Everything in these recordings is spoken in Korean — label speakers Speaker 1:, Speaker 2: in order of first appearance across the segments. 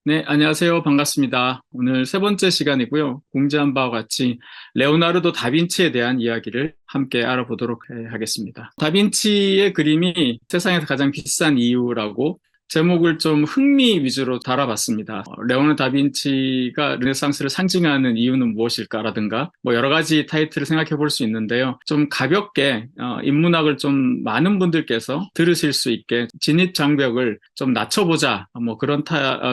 Speaker 1: 네, 안녕하세요. 반갑습니다. 오늘 세 번째 시간이고요. 공지한 바와 같이 레오나르도 다빈치에 대한 이야기를 함께 알아보도록 하겠습니다. 다빈치의 그림이 세상에서 가장 비싼 이유라고 제목을 좀 흥미 위주로 달아봤습니다. 레오나르도 다빈치가 르네상스를 상징하는 이유는 무엇일까라든가 뭐 여러 가지 타이틀을 생각해 볼 수 있는데요. 좀 가볍게 인문학을 좀 많은 분들께서 들으실 수 있게 진입 장벽을 좀 낮춰보자 뭐 그런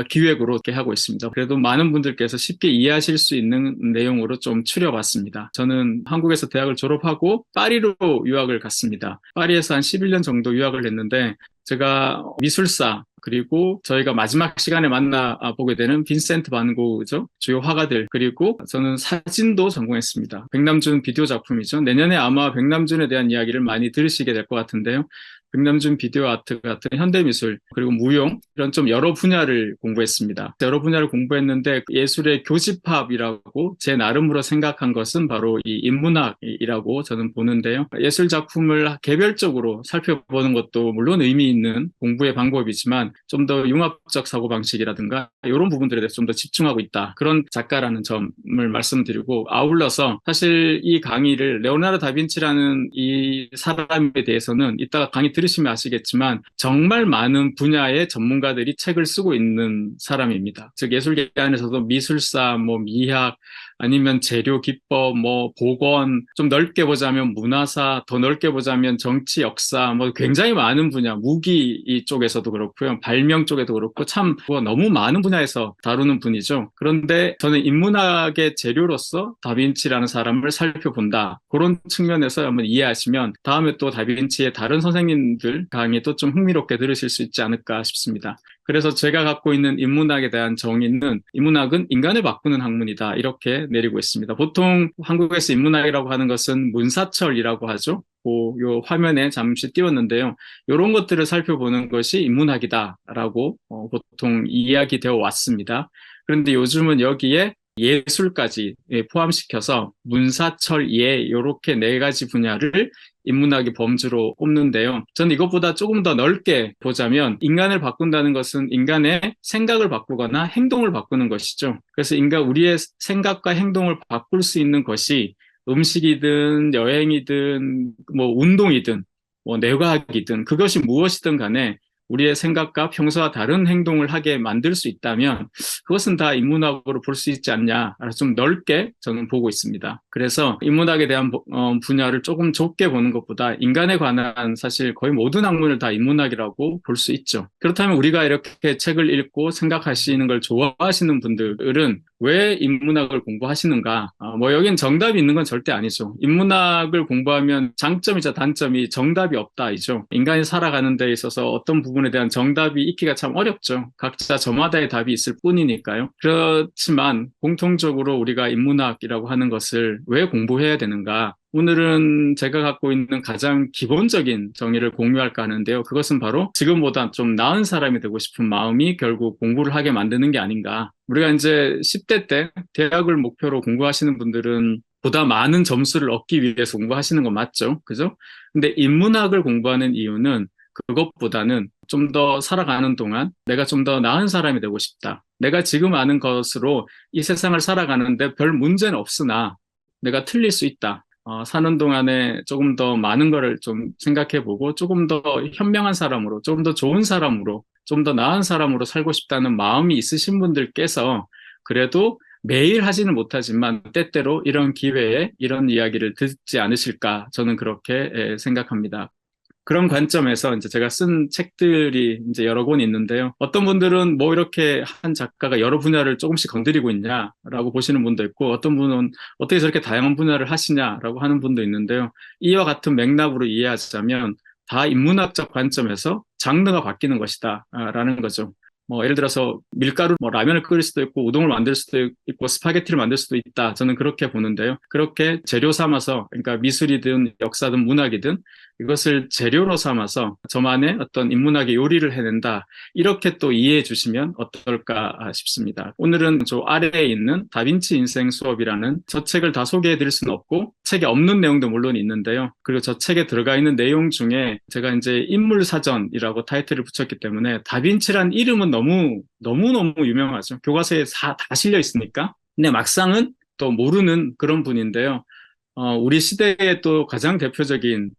Speaker 1: 기획으로 이렇게 하고 있습니다. 그래도 많은 분들께서 쉽게 이해하실 수 있는 내용으로 좀 추려봤습니다. 저는 한국에서 대학을 졸업하고 파리로 유학을 갔습니다. 파리에서 한 11년 정도 유학을 했는데 제가 미술사 그리고 저희가 마지막 시간에 만나 보게 되는 빈센트 반 고흐죠. 주요 화가들. 그리고 저는 사진도 전공했습니다. 백남준 비디오 작품이죠. 내년에 아마 백남준에 대한 이야기를 많이 들으시게 될 것 같은데요. 백남준 비디오 아트 같은 현대미술 그리고 무용 이런 좀 여러 분야를 공부했습니다. 여러 분야를 공부했는데 예술의 교집합이라고 제 나름으로 생각한 것은 바로 이 인문학이라고 저는 보는데요. 예술 작품을 개별적으로 살펴보는 것도 물론 의미 있는 공부의 방법이지만 좀 더 융합적 사고방식이라든가 이런 부분들에 대해서 좀 더 집중하고 있다. 그런 작가라는 점을 말씀드리고 아울러서 사실 이 강의를 레오나르도 다빈치라는 이 사람에 대해서는 이따가 강의 들으시면 아시겠지만 정말 많은 분야의 전문가들이 책을 쓰고 있는 사람입니다. 즉 예술계 안에서도 미술사, 뭐 미학, 아니면 재료 기법, 뭐 보건, 좀 넓게 보자면 문화사, 더 넓게 보자면 정치, 역사, 뭐 굉장히 많은 분야, 무기 쪽에서도 그렇고요. 발명 쪽에도 그렇고 참 너무 많은 분야에서 다루는 분이죠. 그런데 저는 인문학의 재료로서 다빈치라는 사람을 살펴본다. 그런 측면에서 한번 이해하시면 다음에 또 다빈치의 다른 선생님들 강의도 좀 흥미롭게 들으실 수 있지 않을까 싶습니다. 그래서 제가 갖고 있는 인문학에 대한 정의는 인문학은 인간을 바꾸는 학문이다. 이렇게 내리고 있습니다. 보통 한국에서 인문학이라고 하는 것은 문사철이라고 하죠. 요 화면에 잠시 띄웠는데요. 이런 것들을 살펴보는 것이 인문학이다라고 보통 이야기되어 왔습니다. 그런데 요즘은 여기에 예술까지 포함시켜서 문사철, 예, 이렇게 네 가지 분야를 인문학의 범주로 꼽는데요. 저는 이것보다 조금 더 넓게 보자면 인간을 바꾼다는 것은 인간의 생각을 바꾸거나 행동을 바꾸는 것이죠. 그래서 우리의 생각과 행동을 바꿀 수 있는 것이 음식이든 여행이든 뭐 운동이든 뭐 뇌과학이든 그것이 무엇이든 간에 우리의 생각과 평소와 다른 행동을 하게 만들 수 있다면 그것은 다 인문학으로 볼 수 있지 않냐. 좀 넓게 저는 보고 있습니다. 그래서 인문학에 대한 분야를 조금 좁게 보는 것보다 인간에 관한 사실 거의 모든 학문을 다 인문학이라고 볼 수 있죠. 그렇다면 우리가 이렇게 책을 읽고 생각하시는 걸 좋아하시는 분들은 왜 인문학을 공부하시는가? 뭐 여긴 정답이 있는 건 절대 아니죠. 인문학을 공부하면 장점이자 단점이 정답이 없다이죠. 인간이 살아가는 데 있어서 어떤 부분에 대한 정답이 있기가 참 어렵죠. 각자 저마다의 답이 있을 뿐이니까요. 그렇지만 공통적으로 우리가 인문학이라고 하는 것을 왜 공부해야 되는가? 오늘은 제가 갖고 있는 가장 기본적인 정의를 공유할까 하는데요. 그것은 바로 지금보다 좀 나은 사람이 되고 싶은 마음이 결국 공부를 하게 만드는 게 아닌가. 우리가 이제 10대 때 대학을 목표로 공부하시는 분들은 보다 많은 점수를 얻기 위해서 공부하시는 거 맞죠? 그죠? 근데 인문학을 공부하는 이유는 그것보다는 좀 더 살아가는 동안 내가 좀 더 나은 사람이 되고 싶다. 내가 지금 아는 것으로 이 세상을 살아가는데 별 문제는 없으나 내가 틀릴 수 있다. 사는 동안에 조금 더 많은 거를 좀 생각해보고 조금 더 현명한 사람으로, 조금 더 좋은 사람으로, 좀 더 나은 사람으로 살고 싶다는 마음이 있으신 분들께서 그래도 매일 하지는 못하지만 때때로 이런 기회에 이런 이야기를 듣지 않으실까 저는 그렇게 생각합니다. 그런 관점에서 이제 제가 쓴 책들이 이제 여러 권 있는데요. 어떤 분들은 뭐 이렇게 한 작가가 여러 분야를 조금씩 건드리고 있냐라고 보시는 분도 있고, 어떤 분은 어떻게 저렇게 다양한 분야를 하시냐라고 하는 분도 있는데요. 이와 같은 맥락으로 이해하자면 다 인문학적 관점에서 장르가 바뀌는 것이다라는 거죠. 뭐 예를 들어서 밀가루 뭐 라면을 끓일 수도 있고 우동을 만들 수도 있고 스파게티를 만들 수도 있다. 저는 그렇게 보는데요. 그렇게 재료 삼아서 그러니까 미술이든 역사든 문학이든 이것을 재료로 삼아서 저만의 어떤 인문학의 요리를 해낸다. 이렇게 또 이해해 주시면 어떨까 싶습니다. 오늘은 저 아래에 있는 다빈치 인생 수업이라는 저 책을 다 소개해 드릴 수는 없고 책에 없는 내용도 물론 있는데요. 그리고 저 책에 들어가 있는 내용 중에 제가 이제 인물사전이라고 타이틀을 붙였기 때문에 다빈치란 이름은 너무너무 유명하죠. 교과서에 다 실려 있으니까. 근데 막상은 또 모르는 그런 분인데요. 우리 시대의 또 가장 대표적인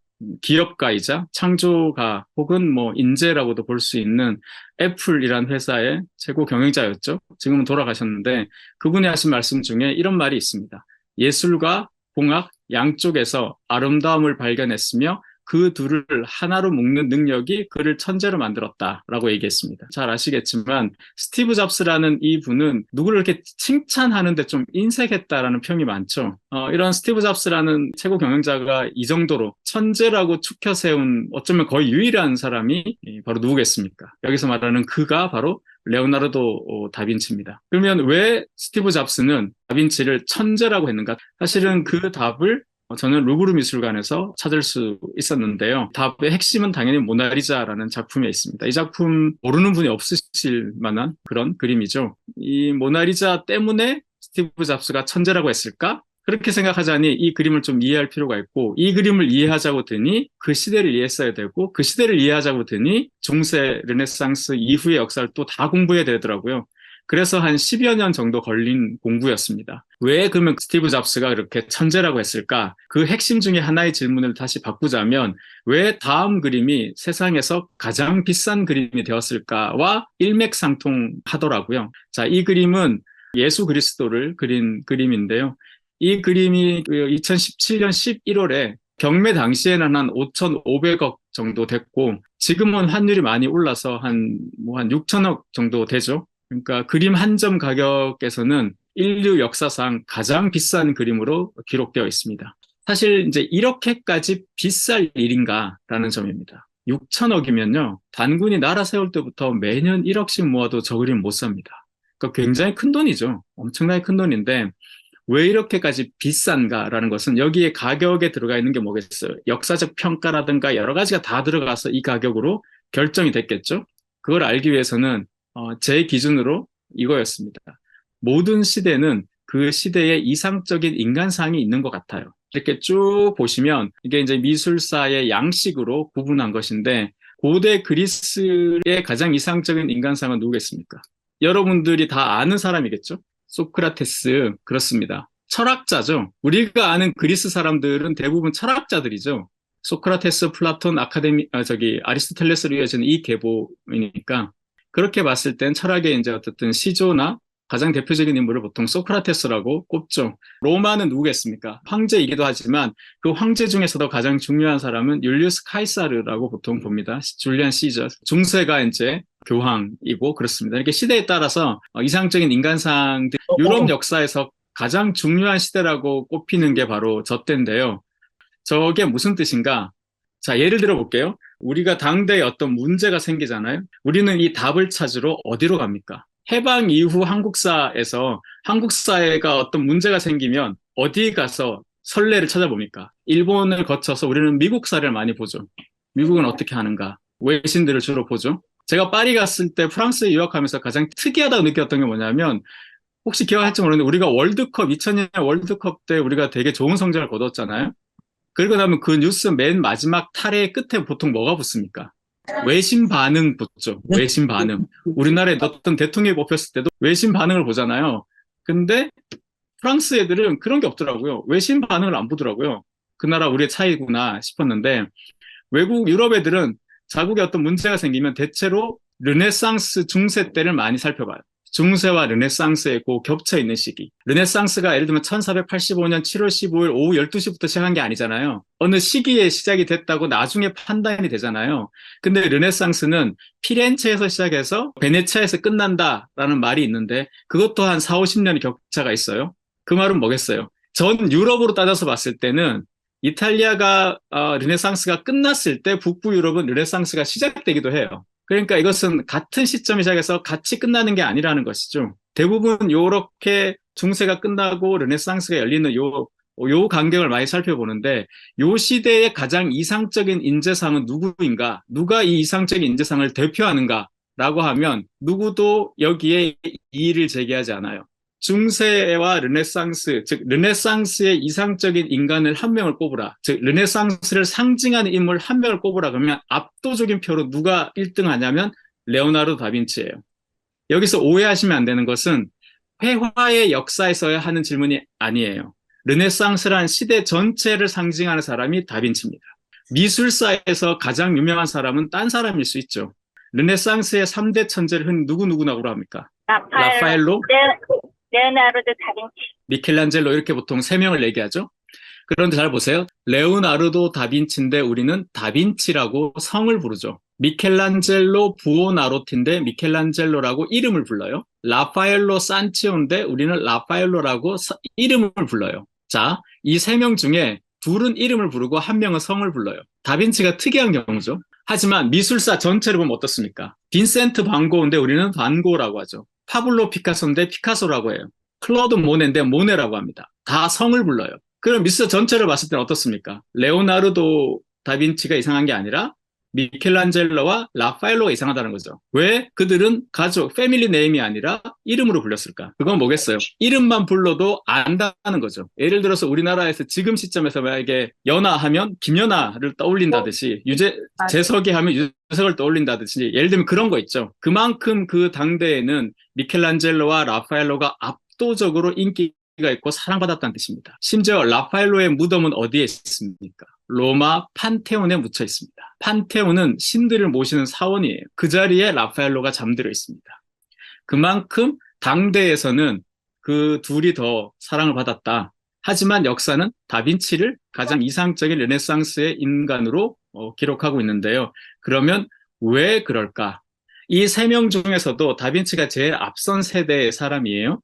Speaker 1: 기업가이자 창조가 혹은 뭐 인재라고도 볼 수 있는 애플이란 회사의 최고 경영자였죠. 지금은 돌아가셨는데 그분이 하신 말씀 중에 이런 말이 있습니다. 예술과 공학 양쪽에서 아름다움을 발견했으며 그 둘을 하나로 묶는 능력이 그를 천재로 만들었다라고 얘기했습니다. 잘 아시겠지만 스티브 잡스라는 이 분은 누구를 이렇게 칭찬하는데 좀 인색했다라는 평이 많죠. 이런 스티브 잡스라는 최고 경영자가 이 정도로 천재라고 추켜 세운 어쩌면 거의 유일한 사람이 바로 누구겠습니까? 여기서 말하는 그가 바로 레오나르도 다빈치입니다. 그러면 왜 스티브 잡스는 다빈치를 천재라고 했는가? 사실은 그 답을 저는 루브르 미술관에서 찾을 수 있었는데요. 답의 핵심은 당연히 모나리자라는 작품에 있습니다. 이 작품 모르는 분이 없으실 만한 그런 그림이죠. 이 모나리자 때문에 스티브 잡스가 천재라고 했을까? 그렇게 생각하자니 이 그림을 좀 이해할 필요가 있고 이 그림을 이해하자고 드니 그 시대를 이해했어야 되고 그 시대를 이해하자고 드니 중세, 르네상스 이후의 역사를 또 다 공부해야 되더라고요. 그래서 한 10여 년 정도 걸린 공부였습니다. 왜 그러면 스티브 잡스가 그렇게 천재라고 했을까? 그 핵심 중에 하나의 질문을 다시 바꾸자면 왜 다음 그림이 세상에서 가장 비싼 그림이 되었을까와 일맥상통하더라고요. 자, 이 그림은 예수 그리스도를 그린 그림인데요. 이 그림이 2017년 11월에 경매 당시에는 한 5,500억 정도 됐고 지금은 환율이 많이 올라서 한 6천억 정도 되죠. 그러니까 그림 한 점 가격에서는 인류 역사상 가장 비싼 그림으로 기록되어 있습니다. 사실 이제 이렇게까지 비쌀 일인가라는 점입니다. 6천억이면요. 단군이 나라 세울 때부터 매년 1억씩 모아도 저 그림 못 삽니다. 그러니까 굉장히 큰 돈이죠. 엄청나게 큰 돈인데 왜 이렇게까지 비싼가라는 것은 여기에 가격에 들어가 있는 게 뭐겠어요? 역사적 평가라든가 여러 가지가 다 들어가서 이 가격으로 결정이 됐겠죠? 그걸 알기 위해서는 제 기준으로 이거였습니다. 모든 시대는 그 시대의 이상적인 인간상이 있는 것 같아요. 이렇게 쭉 보시면 이게 이제 미술사의 양식으로 구분한 것인데 고대 그리스의 가장 이상적인 인간상은 누구겠습니까? 여러분들이 다 아는 사람이겠죠? 소크라테스, 그렇습니다. 철학자죠. 우리가 아는 그리스 사람들은 대부분 철학자들이죠. 소크라테스, 플라톤, 아리스토텔레스로 이어지는 이 계보이니까 그렇게 봤을 땐 철학의 이제 어쨌든 시조나 가장 대표적인 인물을 보통 소크라테스라고 꼽죠. 로마는 누구겠습니까? 황제이기도 하지만 그 황제 중에서도 가장 중요한 사람은 율리우스 카이사르라고 보통 봅니다. 줄리안 시저. 중세가 이제 교황이고 그렇습니다. 이렇게 시대에 따라서 이상적인 인간상들 유럽 역사에서 가장 중요한 시대라고 꼽히는 게 바로 저 때인데요. 저게 무슨 뜻인가? 자, 예를 들어 볼게요. 우리가 당대에 어떤 문제가 생기잖아요. 우리는 이 답을 찾으러 어디로 갑니까? 해방 이후 한국사에서 한국사회가 어떤 문제가 생기면 어디 가서 선례를 찾아봅니까? 일본을 거쳐서 우리는 미국사를 많이 보죠. 미국은 어떻게 하는가? 외신들을 주로 보죠. 제가 파리 갔을 때 프랑스에 유학하면서 가장 특이하다고 느꼈던 게 뭐냐면 혹시 기억할지 모르는데 우리가 2000년 월드컵 때 우리가 되게 좋은 성적을 거뒀잖아요. 그리고 나면 그 뉴스 맨 마지막 탈의 끝에 보통 뭐가 붙습니까? 외신 반응 붙죠. 외신 반응. 우리나라에 어떤 대통령이 뽑혔을 때도 외신 반응을 보잖아요. 근데 프랑스 애들은 그런 게 없더라고요. 외신 반응을 안 보더라고요. 그 나라 우리의 차이구나 싶었는데 외국 유럽 애들은 자국에 어떤 문제가 생기면 대체로 르네상스 중세 때를 많이 살펴봐요. 중세와 르네상스의 그 겹쳐 있는 시기. 르네상스가 예를 들면 1485년 7월 15일 오후 12시부터 시작한 게 아니잖아요. 어느 시기에 시작이 됐다고 나중에 판단이 되잖아요. 근데 르네상스는 피렌체에서 시작해서 베네치아에서 끝난다라는 말이 있는데 그것도 한 4, 50년의 격차가 있어요. 그 말은 뭐겠어요? 전 유럽으로 따져서 봤을 때는 이탈리아가 르네상스가 끝났을 때 북부 유럽은 르네상스가 시작되기도 해요. 그러니까 이것은 같은 시점에 시작해서 같이 끝나는 게 아니라는 것이죠. 대부분 요렇게 중세가 끝나고 르네상스가 열리는 요 요 간격을 많이 살펴보는데 요 시대의 가장 이상적인 인재상은 누구인가? 누가 이 이상적인 인재상을 대표하는가라고 하면 누구도 여기에 이의를 제기하지 않아요. 중세와 르네상스, 즉 르네상스의 이상적인 인간을 한 명을 꼽으라. 즉 르네상스를 상징하는 인물 한 명을 꼽으라 그러면 압도적인 표로 누가 1등 하냐면 레오나르도 다빈치예요. 여기서 오해하시면 안 되는 것은 회화의 역사에서야 하는 질문이 아니에요. 르네상스란 시대 전체를 상징하는 사람이 다빈치입니다. 미술사에서 가장 유명한 사람은 딴 사람일 수 있죠. 르네상스의 3대 천재를 흔히 누구누구라고 합니까? 라파엘로,
Speaker 2: 레오나르도 다빈치,
Speaker 1: 미켈란젤로 이렇게 보통 3명을 얘기하죠. 그런데 잘 보세요. 레오나르도 다빈치인데 우리는 다빈치라고 성을 부르죠. 미켈란젤로 부오나로티인데 미켈란젤로라고 이름을 불러요. 라파엘로 산치오인데 우리는 라파엘로라고 이름을 불러요. 자, 이 3명 중에 둘은 이름을 부르고 한 명은 성을 불러요. 다빈치가 특이한 경우죠. 하지만 미술사 전체를 보면 어떻습니까? 빈센트 반 고흐인데 우리는 반 고흐라고 하죠. 파블로 피카소인데 피카소라고 해요. 클로드 모네인데 모네라고 합니다. 다 성을 불러요. 그럼 미술사 전체를 봤을 때는 어떻습니까? 레오나르도 다빈치가 이상한 게 아니라 미켈란젤로와 라파엘로가 이상하다는 거죠. 왜 그들은 가족, 패밀리 네임이 아니라 이름으로 불렸을까? 그건 뭐겠어요? 이름만 불러도 안다는 거죠. 예를 들어서 우리나라에서 지금 시점에서 만약에 연하하면 김연아를 떠올린다듯이 재석이 하면 유재석을 떠올린다듯이 예를 들면 그런 거 있죠. 그만큼 그 당대에는 미켈란젤로와 라파엘로가 압도적으로 인기가 있고 사랑받았다는 뜻입니다. 심지어 라파엘로의 무덤은 어디에 있습니까? 로마 판테온에 묻혀 있습니다. 판테온은 신들을 모시는 사원이에요. 그 자리에 라파엘로가 잠들어 있습니다. 그만큼 당대에서는 그 둘이 더 사랑을 받았다. 하지만 역사는 다빈치를 가장 이상적인 르네상스의 인간으로 기록하고 있는데요. 그러면 왜 그럴까? 이 3명 중에서도 다빈치가 제일 앞선 세대의 사람이에요.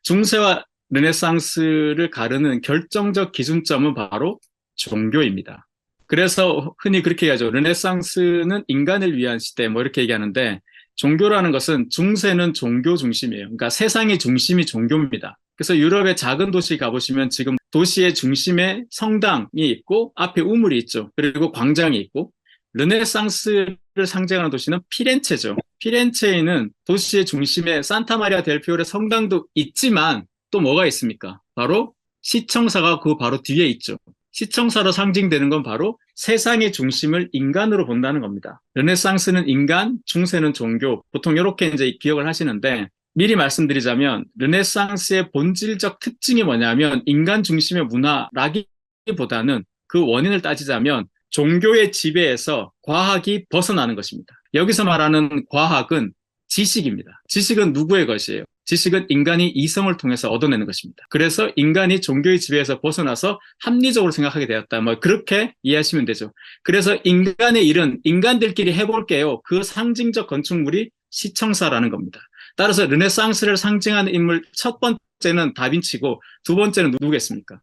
Speaker 1: 중세와 르네상스를 가르는 결정적 기준점은 바로 종교입니다. 그래서 흔히 그렇게 얘기하죠. 르네상스는 인간을 위한 시대 뭐 이렇게 얘기하는데 종교라는 것은 중세는 종교 중심이에요. 그러니까 세상의 중심이 종교입니다. 그래서 유럽의 작은 도시 가보시면 지금 도시의 중심에 성당이 있고 앞에 우물이 있죠. 그리고 광장이 있고 르네상스를 상징하는 도시는 피렌체죠. 피렌체에는 도시의 중심에 산타마리아 델 피오레 성당도 있지만 또 뭐가 있습니까? 바로 시청사가 그 바로 뒤에 있죠. 시청사로 상징되는 건 바로 세상의 중심을 인간으로 본다는 겁니다. 르네상스는 인간, 중세는 종교. 보통 이렇게 이제 기억을 하시는데 미리 말씀드리자면 르네상스의 본질적 특징이 뭐냐면 인간 중심의 문화라기보다는 그 원인을 따지자면 종교의 지배에서 과학이 벗어나는 것입니다. 여기서 말하는 과학은 지식입니다. 지식은 누구의 것이에요? 지식은 인간이 이성을 통해서 얻어내는 것입니다. 그래서 인간이 종교의 지배에서 벗어나서 합리적으로 생각하게 되었다. 뭐 그렇게 이해하시면 되죠. 그래서 인간의 일은 인간들끼리 해볼게요. 그 상징적 건축물이 시청사라는 겁니다. 따라서 르네상스를 상징하는 인물 첫 번째는 다빈치고 두 번째는 누구겠습니까?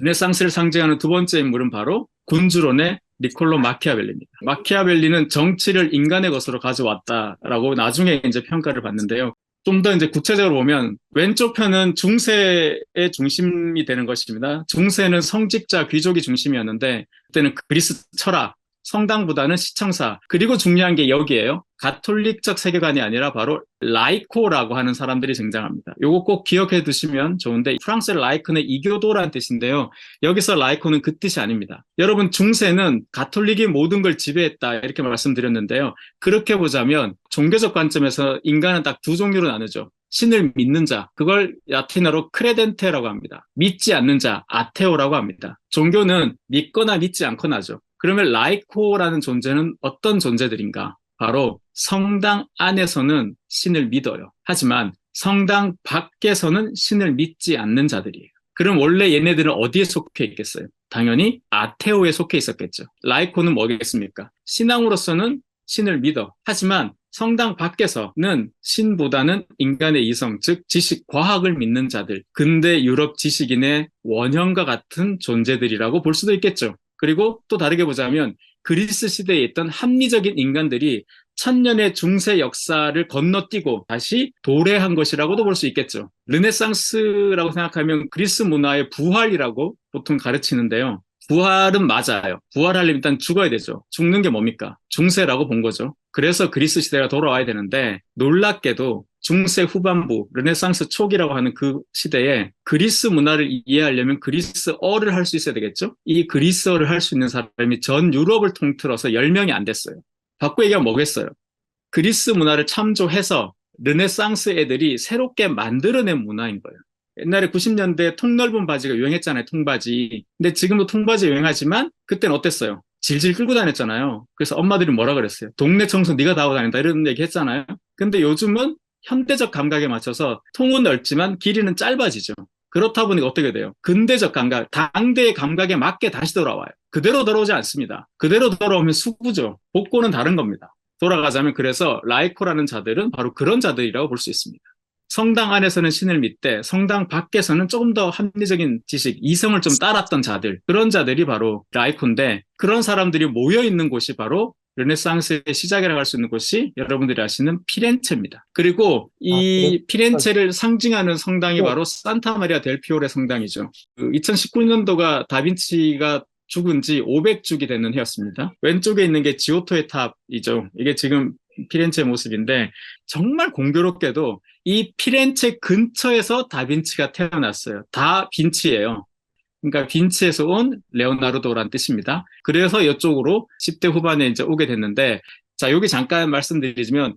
Speaker 1: 르네상스를 상징하는 두 번째 인물은 바로 군주론의 니콜로 마키아벨리입니다. 마키아벨리는 정치를 인간의 것으로 가져왔다라고 나중에 이제 평가를 받는데요. 좀 더 이제 구체적으로 보면 왼쪽 편은 중세의 중심이 되는 것입니다. 중세는 성직자 귀족이 중심이었는데 그때는 그리스 철학, 성당보다는 시청사, 그리고 중요한 게 여기에요. 가톨릭적 세계관이 아니라 바로 라이코라고 하는 사람들이 등장합니다. 요거 꼭 기억해 두시면 좋은데 프랑스 라이크는 이교도라는 뜻인데요. 여기서 라이코는 그 뜻이 아닙니다. 여러분 중세는 가톨릭이 모든 걸 지배했다 이렇게 말씀드렸는데요. 그렇게 보자면 종교적 관점에서 인간은 딱 두 종류로 나누죠. 신을 믿는 자, 그걸 라틴어로 크레덴테라고 합니다. 믿지 않는 자, 아테오라고 합니다. 종교는 믿거나 믿지 않거나죠. 그러면 라이코라는 존재는 어떤 존재들인가? 바로 성당 안에서는 신을 믿어요. 하지만 성당 밖에서는 신을 믿지 않는 자들이에요. 그럼 원래 얘네들은 어디에 속해 있겠어요? 당연히 아테오에 속해 있었겠죠. 라이코는 뭐겠습니까? 신앙으로서는 신을 믿어. 하지만 성당 밖에서는 신보다는 인간의 이성, 즉 지식, 과학을 믿는 자들, 근대 유럽 지식인의 원형과 같은 존재들이라고 볼 수도 있겠죠. 그리고 또 다르게 보자면 그리스 시대에 있던 합리적인 인간들이 천년의 중세 역사를 건너뛰고 다시 도래한 것이라고도 볼 수 있겠죠. 르네상스라고 생각하면 그리스 문화의 부활이라고 보통 가르치는데요. 부활은 맞아요. 부활하려면 일단 죽어야 되죠. 죽는 게 뭡니까? 중세라고 본 거죠. 그래서 그리스 시대가 돌아와야 되는데 놀랍게도 중세 후반부, 르네상스 초기라고 하는 그 시대에 그리스 문화를 이해하려면 그리스어를 할 수 있어야 되겠죠? 이 그리스어를 할 수 있는 사람이 전 유럽을 통틀어서 10명이 안 됐어요. 바꿔 얘기하면 뭐겠어요? 그리스 문화를 참조해서 르네상스 애들이 새롭게 만들어낸 문화인 거예요. 옛날에 90년대 통 넓은 바지가 유행했잖아요, 통바지. 근데 지금도 통바지 유행하지만 그때는 어땠어요? 질질 끌고 다녔잖아요. 그래서 엄마들이 뭐라 그랬어요? 동네 청소 네가 다 하고 다닌다 이런 얘기 했잖아요. 근데 요즘은 현대적 감각에 맞춰서 통은 넓지만 길이는 짧아지죠. 그렇다 보니까 어떻게 돼요? 근대적 감각, 당대의 감각에 맞게 다시 돌아와요. 그대로 돌아오지 않습니다. 그대로 돌아오면 수구죠. 복고는 다른 겁니다. 돌아가자면 그래서 라이코라는 자들은 바로 그런 자들이라고 볼 수 있습니다. 성당 안에서는 신을 믿되 성당 밖에서는 조금 더 합리적인 지식, 이성을 좀 따랐던 자들, 그런 자들이 바로 라이코인데 그런 사람들이 모여있는 곳이 바로 르네상스의 시작이라고 할 수 있는 곳이 여러분들이 아시는 피렌체입니다. 그리고 이 피렌체를 상징하는 성당이 바로 산타 마리아 델 피오레 성당이죠. 2019년도가 다빈치가 죽은 지 500주기 되는 해였습니다. 왼쪽에 있는 게 지오토의 탑이죠. 이게 지금 피렌체 모습인데 정말 공교롭게도 이 피렌체 근처에서 다빈치가 태어났어요. 다 빈치예요. 그러니까 빈치에서 온 레오나르도란 뜻입니다. 그래서 이쪽으로 10대 후반에 이제 오게 됐는데, 자, 여기 잠깐 말씀드리자면,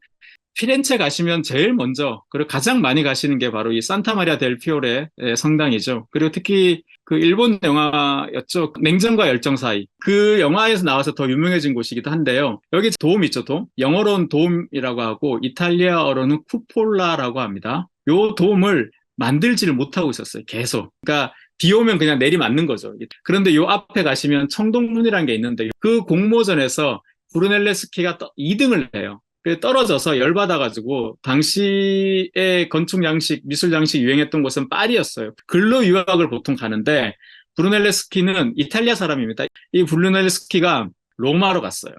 Speaker 1: 피렌체 가시면 제일 먼저, 그리고 가장 많이 가시는 게 바로 이 산타 마리아 델 피오레 성당이죠. 그리고 특히 그 일본 영화였죠. 냉정과 열정 사이. 그 영화에서 나와서 더 유명해진 곳이기도 한데요. 여기 돔 있죠, 돔. 영어로는 돔이라고 하고, 이탈리아어로는 쿠폴라라고 합니다. 요 돔을 만들지를 못하고 있었어요, 계속. 그러니까 비 오면 그냥 내리맞는 거죠. 그런데 요 앞에 가시면 청동문이라는 게 있는데 그 공모전에서 브루넬레스키가 2등을 해요. 떨어져서 열받아가지고 당시의 건축 양식, 미술 양식 유행했던 곳은 파리였어요. 근로 유학을 보통 가는데 브루넬레스키는 이탈리아 사람입니다. 이 브루넬레스키가 로마로 갔어요.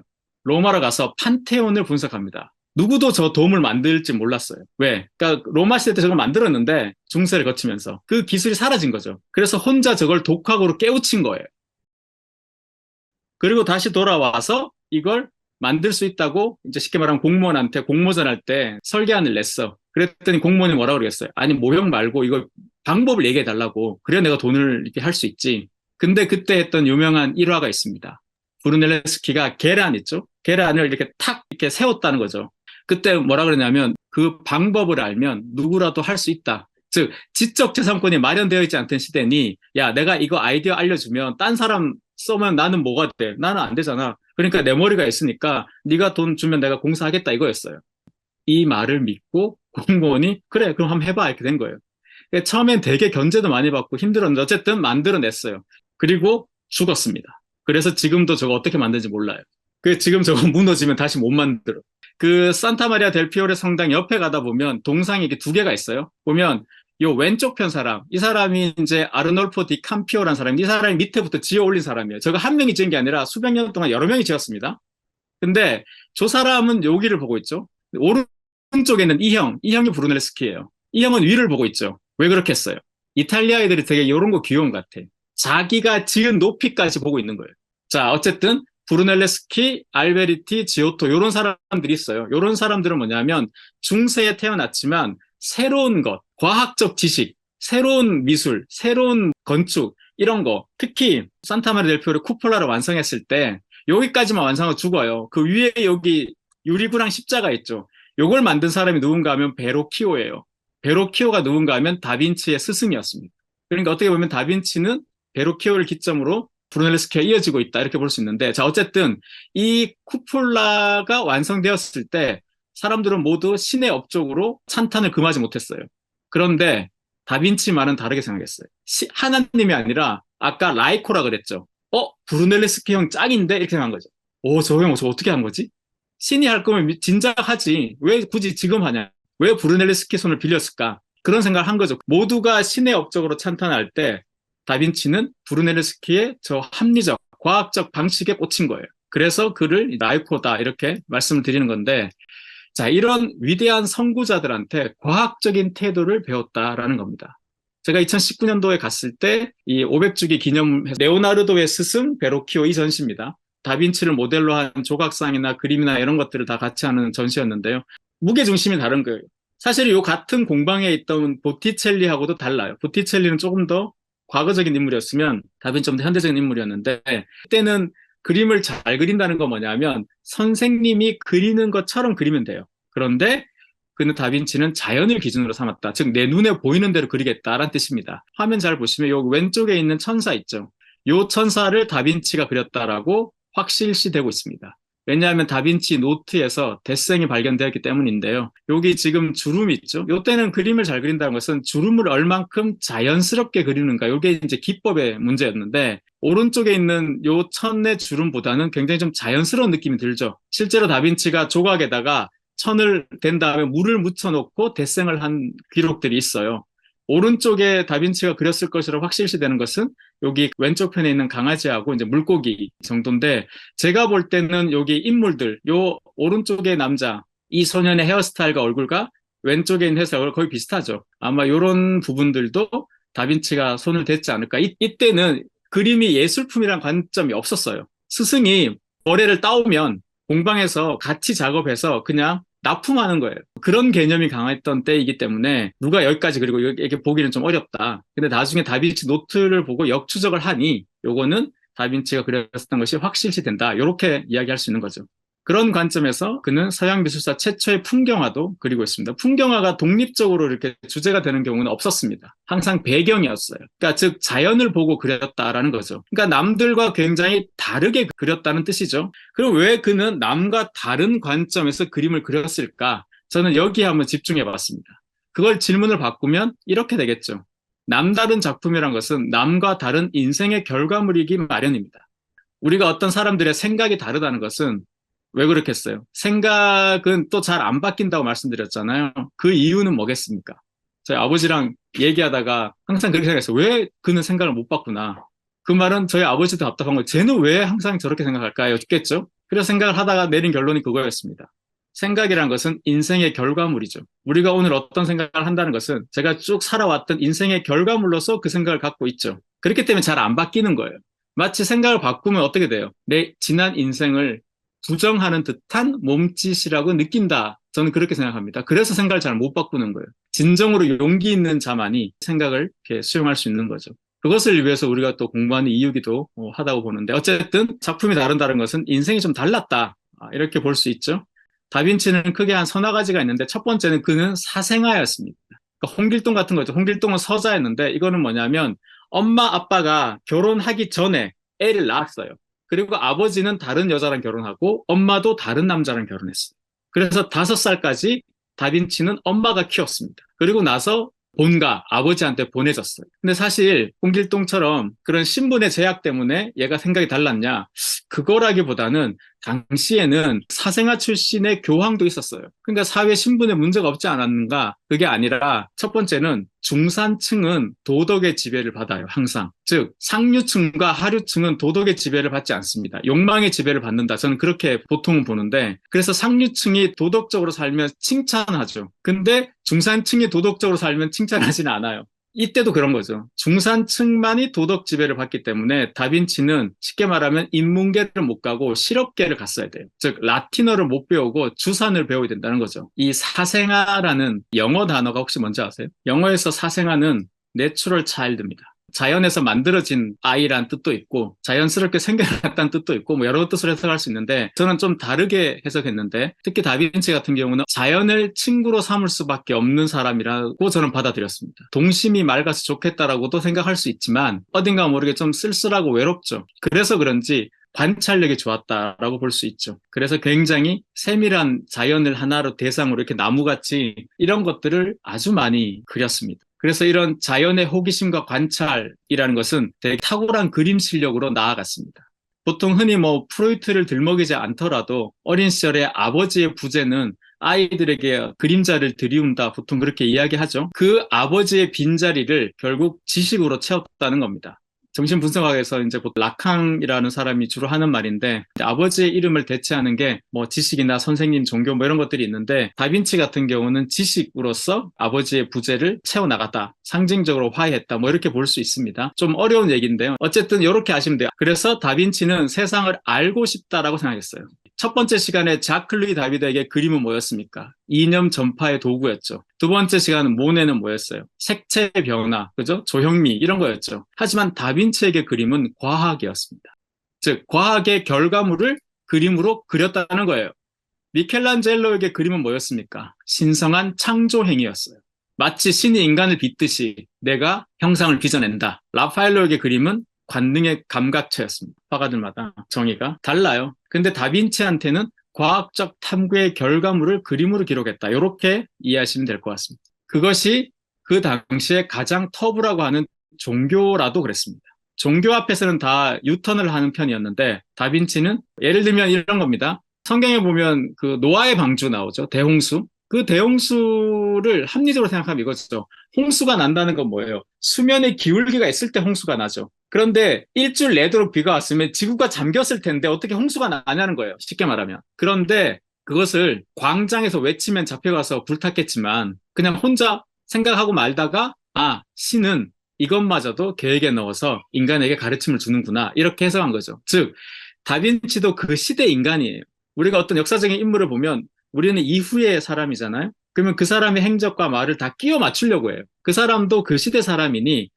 Speaker 1: 로마로 가서 판테온을 분석합니다. 누구도 저 돔을 만들지 몰랐어요. 왜? 그러니까 로마 시대 때 저걸 만들었는데 중세를 거치면서 그 기술이 사라진 거죠. 그래서 혼자 저걸 독학으로 깨우친 거예요. 그리고 다시 돌아와서 이걸 만들 수 있다고 이제 쉽게 말하면 공무원한테 공모전 할 때 설계안을 냈어. 그랬더니 공무원이 뭐라고 그러겠어요? 아니 모형 말고 이거 방법을 얘기해 달라고. 그래야 내가 돈을 이렇게 할 수 있지. 근데 그때 했던 유명한 일화가 있습니다. 브루넬레스키가 계란 있죠? 계란을 이렇게 탁 이렇게 세웠다는 거죠. 그때 뭐라 그러냐면 그 방법을 알면 누구라도 할 수 있다. 즉 지적재산권이 마련되어 있지 않던 시대니 야 내가 이거 아이디어 알려주면 딴 사람 쏘면 나는 뭐가 돼? 나는 안 되잖아. 그러니까 내 머리가 있으니까 네가 돈 주면 내가 공사하겠다 이거였어요. 이 말을 믿고 공무원이 그래 그럼 한번 해봐 이렇게 된 거예요. 처음엔 되게 견제도 많이 받고 힘들었는데 어쨌든 만들어냈어요. 그리고 죽었습니다. 그래서 지금도 저거 어떻게 만드는지 몰라요. 지금 저거 무너지면 다시 못 만들어. 그 산타 마리아 델 피오레 성당 옆에 가다 보면 동상이 이렇게 2개가 있어요. 보면 요 왼쪽 편 사람, 이 사람이 이제 아르놀포 디 캠피오라는 사람이 이 사람이 밑에부터 지어 올린 사람이에요. 저거 한 명이 지은 게 아니라 수백 년 동안 여러 명이 지었습니다. 근데 저 사람은 여기를 보고 있죠. 오른쪽에는 이 형이 브루넬스키예요. 이 형은 위를 보고 있죠. 왜 그렇게 했어요? 이탈리아 애들이 되게 이런 거 귀여운 것 같아. 자기가 지은 높이까지 보고 있는 거예요. 자, 어쨌든 브루넬레스키, 알베리티, 지오토 이런 사람들이 있어요. 이런 사람들은 뭐냐면 중세에 태어났지만 새로운 것, 과학적 지식, 새로운 미술, 새로운 건축 이런 거 특히 산타마리아 델 피오레 쿠폴라를 완성했을 때 여기까지만 완성하고 죽어요. 그 위에 여기 유리구랑 십자가 있죠. 요걸 만든 사람이 누군가 하면 베로키오예요. 베로키오가 누군가 하면 다빈치의 스승이었습니다. 그러니까 어떻게 보면 다빈치는 베로키오를 기점으로 브루넬레스키가 이어지고 있다 이렇게 볼 수 있는데 자 어쨌든 이 쿠폴라가 완성되었을 때 사람들은 모두 신의 업적으로 찬탄을 금하지 못했어요. 그런데 다빈치만은 다르게 생각했어요. 하나님이 아니라 아까 라이코라 그랬죠. 브루넬레스키 형 짱인데 이렇게 생각한 거죠. 저 형 저 어떻게 한 거지? 신이 할 거면 진작 하지. 왜 굳이 지금 하냐? 왜 브루넬레스키 손을 빌렸을까? 그런 생각을 한 거죠. 모두가 신의 업적으로 찬탄할 때 다빈치는 브루넬레스키의 저 합리적, 과학적 방식에 꽂힌 거예요. 그래서 그를 라이코다 이렇게 말씀을 드리는 건데, 자, 이런 위대한 선구자들한테 과학적인 태도를 배웠다라는 겁니다. 제가 2019년도에 갔을 때 이 500주기 기념 레오나르도의 스승 베로키오 이 전시입니다. 다빈치를 모델로 한 조각상이나 그림이나 이런 것들을 다 같이 하는 전시였는데요. 무게 중심이 다른 거예요. 사실 이 같은 공방에 있던 보티첼리하고도 달라요. 보티첼리는 조금 더 과거적인 인물이었으면 다빈치 좀 더 현대적인 인물이었는데, 그때는 그림을 잘 그린다는 건 뭐냐면 선생님이 그리는 것처럼 그리면 돼요. 그런데 그는 다빈치는 자연을 기준으로 삼았다. 즉, 내 눈에 보이는 대로 그리겠다라는 뜻입니다. 화면 잘 보시면 요 왼쪽에 있는 천사 있죠. 요 천사를 다빈치가 그렸다라고 확실시되고 있습니다. 왜냐하면 다빈치 노트에서 데생이 발견되었기 때문인데요. 여기 지금 주름이 있죠. 요때는 그림을 잘 그린다는 것은 주름을 얼만큼 자연스럽게 그리는가. 요게 이제 기법의 문제였는데, 오른쪽에 있는 요 천의 주름보다는 굉장히 좀 자연스러운 느낌이 들죠. 실제로 다빈치가 조각에다가 천을 댄 다음에 물을 묻혀놓고 데생을 한 기록들이 있어요. 오른쪽에 다빈치가 그렸을 것이라고 확실시되는 것은 여기 왼쪽 편에 있는 강아지하고 이제 물고기 정도인데, 제가 볼 때는 여기 인물들, 요 오른쪽의 남자, 이 소년의 헤어스타일과 얼굴과 왼쪽에 있는 헤어스타일 거의 비슷하죠. 아마 이런 부분들도 다빈치가 손을 댔지 않을까. 이때는 그림이 예술품이란 관점이 없었어요. 스승이 거래를 따오면 공방에서 같이 작업해서 그냥 납품하는 거예요. 그런 개념이 강했던 때이기 때문에 누가 여기까지 그리고 이렇게 보기는 좀 어렵다. 근데 나중에 다빈치 노트를 보고 역추적을 하니 요거는 다빈치가 그렸었던 것이 확실시 된다. 이렇게 이야기할 수 있는 거죠. 그런 관점에서 그는 서양 미술사 최초의 풍경화도 그리고 있습니다. 풍경화가 독립적으로 이렇게 주제가 되는 경우는 없었습니다. 항상 배경이었어요. 그러니까 즉 자연을 보고 그렸다라는 거죠. 그러니까 남들과 굉장히 다르게 그렸다는 뜻이죠. 그럼 왜 그는 남과 다른 관점에서 그림을 그렸을까? 저는 여기에 한번 집중해 봤습니다. 그걸 질문을 바꾸면 이렇게 되겠죠. 남다른 작품이란 것은 남과 다른 인생의 결과물이기 마련입니다. 우리가 어떤 사람들의 생각이 다르다는 것은 왜 그렇겠어요? 생각은 또 잘 안 바뀐다고 말씀드렸잖아요. 그 이유는 뭐겠습니까? 저희 아버지랑 얘기하다가 항상 그렇게 생각했어요. 왜 그는 생각을 못 바꾸나? 그 말은 저희 아버지도 답답한 거예요. 쟤는 왜 항상 저렇게 생각할까요? 겠죠? 그래서 생각을 하다가 내린 결론이 그거였습니다. 생각이란 것은 인생의 결과물이죠. 우리가 오늘 어떤 생각을 한다는 것은 제가 쭉 살아왔던 인생의 결과물로서 그 생각을 갖고 있죠. 그렇기 때문에 잘 안 바뀌는 거예요. 마치 생각을 바꾸면 어떻게 돼요? 내 지난 인생을 부정하는 듯한 몸짓이라고 느낀다. 저는 그렇게 생각합니다. 그래서 생각을 잘 못 바꾸는 거예요. 진정으로 용기 있는 자만이 생각을 이렇게 수용할 수 있는 거죠. 그것을 위해서 우리가 또 공부하는 이유기도 하다고 보는데, 어쨌든 작품이 다른다는 것은 인생이 좀 달랐다. 이렇게 볼 수 있죠. 다빈치는 크게 한 서너 가지가 있는데, 첫 번째는 그는 사생아였습니다. 그러니까 홍길동 같은 거죠. 홍길동은 서자였는데, 이거는 뭐냐면 엄마 아빠가 결혼하기 전에 애를 낳았어요. 그리고 아버지는 다른 여자랑 결혼하고 엄마도 다른 남자랑 결혼했어요. 그래서 5살까지 다빈치는 엄마가 키웠습니다. 그리고 나서 본가, 아버지한테 보내졌어요. 근데 사실 홍길동처럼 그런 신분의 제약 때문에 얘가 생각이 달랐냐? 그거라기보다는 당시에는 사생아 출신의 교황도 있었어요. 그러니까 사회 신분에 문제가 없지 않았는가? 그게 아니라 첫 번째는 중산층은 도덕의 지배를 받아요, 항상. 즉, 상류층과 하류층은 도덕의 지배를 받지 않습니다. 욕망의 지배를 받는다. 저는 그렇게 보통은 보는데, 그래서 상류층이 도덕적으로 살면 칭찬하죠. 근데 중산층이 도덕적으로 살면 칭찬하지는 않아요. 이때도 그런 거죠. 중산층만이 도덕 지배를 받기 때문에 다빈치는 쉽게 말하면 인문계를 못 가고 실업계를 갔어야 돼요. 즉 라틴어를 못 배우고 주산을 배워야 된다는 거죠. 이 사생아라는 영어 단어가 혹시 뭔지 아세요? 영어에서 사생아는 내추럴 차일드입니다. 자연에서 만들어진 아이란 뜻도 있고 자연스럽게 생겨났다는 뜻도 있고 뭐 여러 뜻으로 해석할 수 있는데, 저는 좀 다르게 해석했는데, 특히 다빈치 같은 경우는 자연을 친구로 삼을 수밖에 없는 사람이라고 저는 받아들였습니다. 동심이 맑아서 좋겠다라고도 생각할 수 있지만 어딘가 모르게 좀 쓸쓸하고 외롭죠. 그래서 그런지 관찰력이 좋았다라고 볼 수 있죠. 그래서 굉장히 세밀한 자연을 하나로 대상으로 이렇게 나무같이 이런 것들을 아주 많이 그렸습니다. 그래서 이런 자연의 호기심과 관찰이라는 것은 되게 탁월한 그림 실력으로 나아갔습니다. 보통 흔히 프로이트를 들먹이지 않더라도 어린 시절에 아버지의 부재는 아이들에게 그림자를 들이운다, 보통 그렇게 이야기하죠. 그 아버지의 빈자리를 결국 지식으로 채웠다는 겁니다. 정신분석학에서 이제 보통 라캉이라는 사람이 주로 하는 말인데, 아버지의 이름을 대체하는 게 뭐 지식이나 선생님, 종교 뭐 이런 것들이 있는데, 다빈치 같은 경우는 지식으로서 아버지의 부재를 채워나갔다, 상징적으로 화해했다, 뭐 이렇게 볼 수 있습니다. 좀 어려운 얘기인데요. 어쨌든 이렇게 하시면 돼요. 그래서 다빈치는 세상을 알고 싶다라고 생각했어요. 첫 번째 시간에 자클루이 다비드에게 그림은 뭐였습니까? 이념 전파의 도구였죠. 두 번째 시간은 모네는 뭐였어요? 색채의 변화, 그죠? 조형미 이런 거였죠. 하지만 다빈치에게 그림은 과학이었습니다. 즉 과학의 결과물을 그림으로 그렸다는 거예요. 미켈란젤로에게 그림은 뭐였습니까? 신성한 창조 행위였어요. 마치 신이 인간을 빚듯이 내가 형상을 빚어낸다. 라파엘로에게 그림은 관능의 감각체였습니다. 화가들마다 정의가 달라요. 근데 다빈치한테는 과학적 탐구의 결과물을 그림으로 기록했다. 이렇게 이해하시면 될 것 같습니다. 그것이 그 당시에 가장 터부라고 하는 종교라도 그랬습니다. 종교 앞에서는 다 유턴을 하는 편이었는데, 다빈치는 예를 들면 이런 겁니다. 성경에 보면 그 노아의 방주 나오죠. 대홍수. 그 대홍수를 합리적으로 생각하면 이거죠. 홍수가 난다는 건 뭐예요? 수면의 기울기가 있을 때 홍수가 나죠. 그런데 일주일 내도록 비가 왔으면 지구가 잠겼을 텐데 어떻게 홍수가 나냐는 거예요. 쉽게 말하면. 그런데 그것을 광장에서 외치면 잡혀가서 불탔겠지만 그냥 혼자 생각하고 말다가 신은 이것마저도 계획에 넣어서 인간에게 가르침을 주는구나. 이렇게 해석한 거죠. 즉 다빈치도 그 시대 인간이에요. 우리가 어떤 역사적인 인물을 보면 우리는 이후의 사람이잖아요. 그러면 그 사람의 행적과 말을 다 끼워 맞추려고 해요. 그 사람도 그 시대 사람이니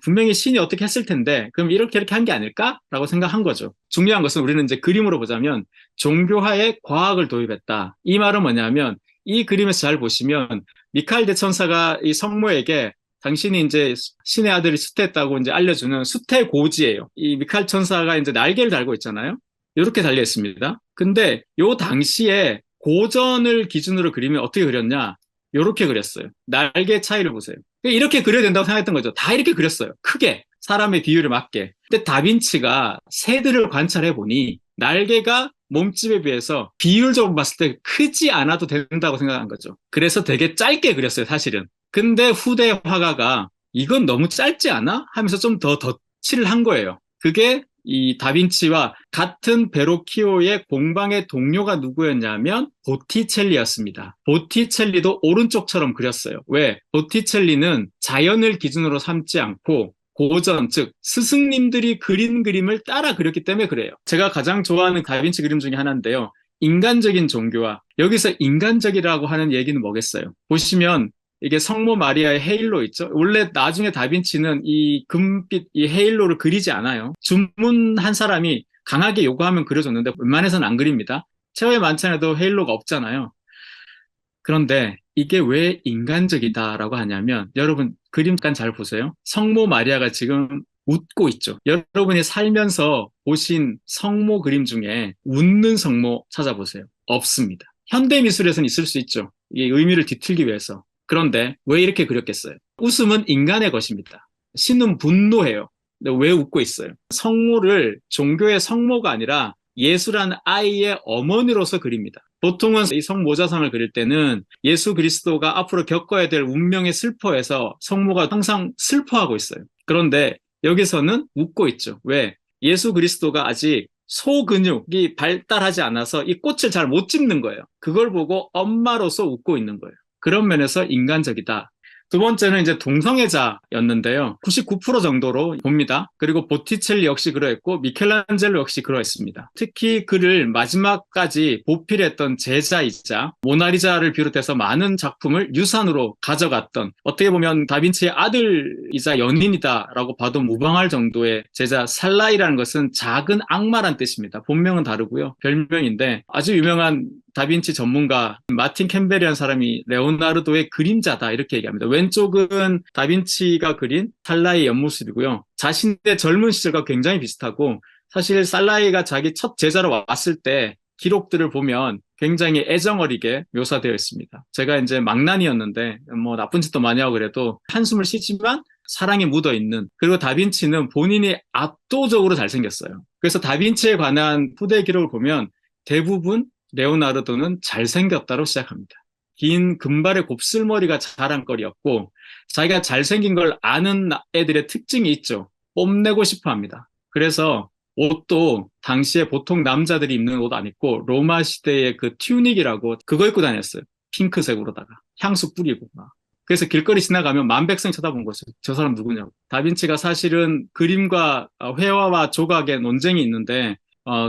Speaker 1: 분명히 신이 어떻게 했을 텐데 그럼 이렇게 한 게 아닐까라고 생각한 거죠. 중요한 것은 우리는 이제 그림으로 보자면 종교화에 과학을 도입했다. 이 말은 뭐냐면 이 그림에서 잘 보시면 미카엘 대천사가 이 성모에게 당신이 이제 신의 아들이 수태했다고 이제 알려주는 수태 고지예요. 이 미카엘 천사가 이제 날개를 달고 있잖아요. 이렇게 달려 있습니다. 근데 요 당시에 고전을 기준으로 그리면 어떻게 그렸냐? 이렇게 그렸어요. 날개 차이를 보세요. 이렇게 그려야 된다고 생각했던 거죠. 다 이렇게 그렸어요. 크게. 사람의 비율에 맞게. 근데 다빈치가 새들을 관찰해 보니 날개가 몸집에 비해서 비율적으로 봤을 때 크지 않아도 된다고 생각한 거죠. 그래서 되게 짧게 그렸어요, 사실은. 근데 후대 화가가 이건 너무 짧지 않아? 하면서 좀 더 덧칠을 한 거예요. 그게 이 다빈치와 같은 베로키오의 공방의 동료가 누구였냐면 보티첼리였습니다. 보티첼리도 오른쪽처럼 그렸어요. 왜? 보티첼리는 자연을 기준으로 삼지 않고 고전, 즉 스승님들이 그린 그림을 따라 그렸기 때문에 그래요. 제가 가장 좋아하는 다빈치 그림 중에 하나인데요. 인간적인 종교화. 여기서 인간적이라고 하는 얘기는 뭐겠어요? 보시면 이게 성모 마리아의 헤일로 있죠. 원래 나중에 다빈치는 이 금빛 이 헤일로를 그리지 않아요. 주문한 사람이 강하게 요구하면 그려줬는데 웬만해서는 안 그립니다. 최후의 만찬에도 헤일로가 없잖아요. 그런데 이게 왜 인간적이다라고 하냐면 여러분 그림 잠깐 잘 보세요. 성모 마리아가 지금 웃고 있죠. 여러분이 살면서 보신 성모 그림 중에 웃는 성모 찾아보세요. 없습니다. 현대미술에서는 있을 수 있죠. 이 의미를 뒤틀기 위해서. 그런데 왜 이렇게 그렸겠어요? 웃음은 인간의 것입니다. 신은 분노해요. 근데 왜 웃고 있어요? 성모를 종교의 성모가 아니라 예수라는 아이의 어머니로서 그립니다. 보통은 이 성모자상을 그릴 때는 예수 그리스도가 앞으로 겪어야 될 운명에 슬퍼해서 성모가 항상 슬퍼하고 있어요. 그런데 여기서는 웃고 있죠. 왜? 예수 그리스도가 아직 소근육이 발달하지 않아서 이 꽃을 잘 못 집는 거예요. 그걸 보고 엄마로서 웃고 있는 거예요. 그런 면에서 인간적이다. 두 번째는 이제 동성애자였는데요. 99% 정도로 봅니다. 그리고 보티첼리 역시 그러했고 미켈란젤로 역시 그러했습니다. 특히 그를 마지막까지 보필했던 제자이자 모나리자를 비롯해서 많은 작품을 유산으로 가져갔던 어떻게 보면 다빈치의 아들이자 연인이다라고 봐도 무방할 정도의 제자 살라이라는 것은 작은 악마란 뜻입니다. 본명은 다르고요. 별명인데 아주 유명한 다빈치 전문가 마틴 캠벨이라는 사람이 레오나르도의 그림자다 이렇게 얘기합니다. 왼쪽은 다빈치가 그린 살라이의 옆모습이고요. 자신의 젊은 시절과 굉장히 비슷하고 사실 살라이가 자기 첫 제자로 왔을 때 기록들을 보면 굉장히 애정어리게 묘사되어 있습니다. 제가 이제 망난이었는데 뭐 나쁜 짓도 많이 하고 그래도 한숨을 쉬지만 사랑이 묻어있는 그리고 다빈치는 본인이 압도적으로 잘생겼어요. 그래서 다빈치에 관한 후대 기록을 보면 대부분 레오나르도는 잘생겼다로 시작합니다. 긴 금발의 곱슬머리가 자랑거리였고 자기가 잘생긴 걸 아는 애들의 특징이 있죠. 뽐내고 싶어 합니다. 그래서 옷도 당시에 보통 남자들이 입는 옷 안 입고 로마 시대의 그 튜닉이라고 그거 입고 다녔어요. 핑크색으로다가 향수 뿌리고 막. 그래서 길거리 지나가면 만백성 쳐다본 거죠. 저 사람 누구냐고. 다빈치가 사실은 그림과 회화와 조각의 논쟁이 있는데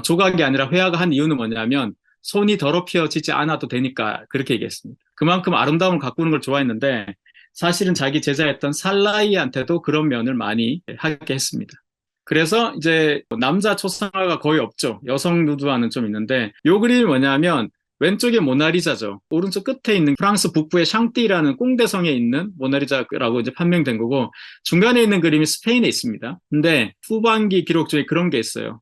Speaker 1: 조각이 아니라 회화가 한 이유는 뭐냐면 손이 더럽혀지지 않아도 되니까 그렇게 얘기했습니다. 그만큼 아름다움을 가꾸는 걸 좋아했는데 사실은 자기 제자였던 살라이한테도 그런 면을 많이 하게 했습니다. 그래서 이제 남자 초상화가 거의 없죠. 여성 누드화는 좀 있는데 요 그림이 뭐냐면 왼쪽에 모나리자죠. 오른쪽 끝에 있는 프랑스 북부의 샹띠라는 꽁대성에 있는 모나리자라고 이제 판명된 거고 중간에 있는 그림이 스페인에 있습니다. 근데 후반기 기록 중에 그런 게 있어요.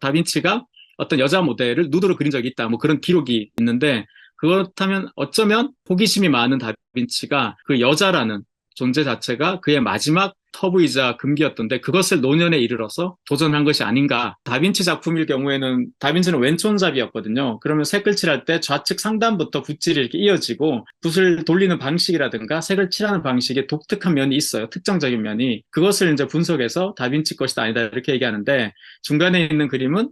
Speaker 1: 다빈치가 어떤 여자 모델을 누드로 그린 적이 있다. 뭐 그런 기록이 있는데 그렇다면 어쩌면 호기심이 많은 다빈치가 그 여자라는 존재 자체가 그의 마지막 터부이자 금기였던데 그것을 노년에 이르러서 도전한 것이 아닌가. 다빈치 작품일 경우에는 다빈치는 왼손잡이였거든요. 그러면 색을 칠할 때 좌측 상단부터 붓질이 이렇게 이어지고 붓을 돌리는 방식이라든가 색을 칠하는 방식에 독특한 면이 있어요. 특정적인 면이. 그것을 이제 분석해서 다빈치 것이다 아니다 이렇게 얘기하는데 중간에 있는 그림은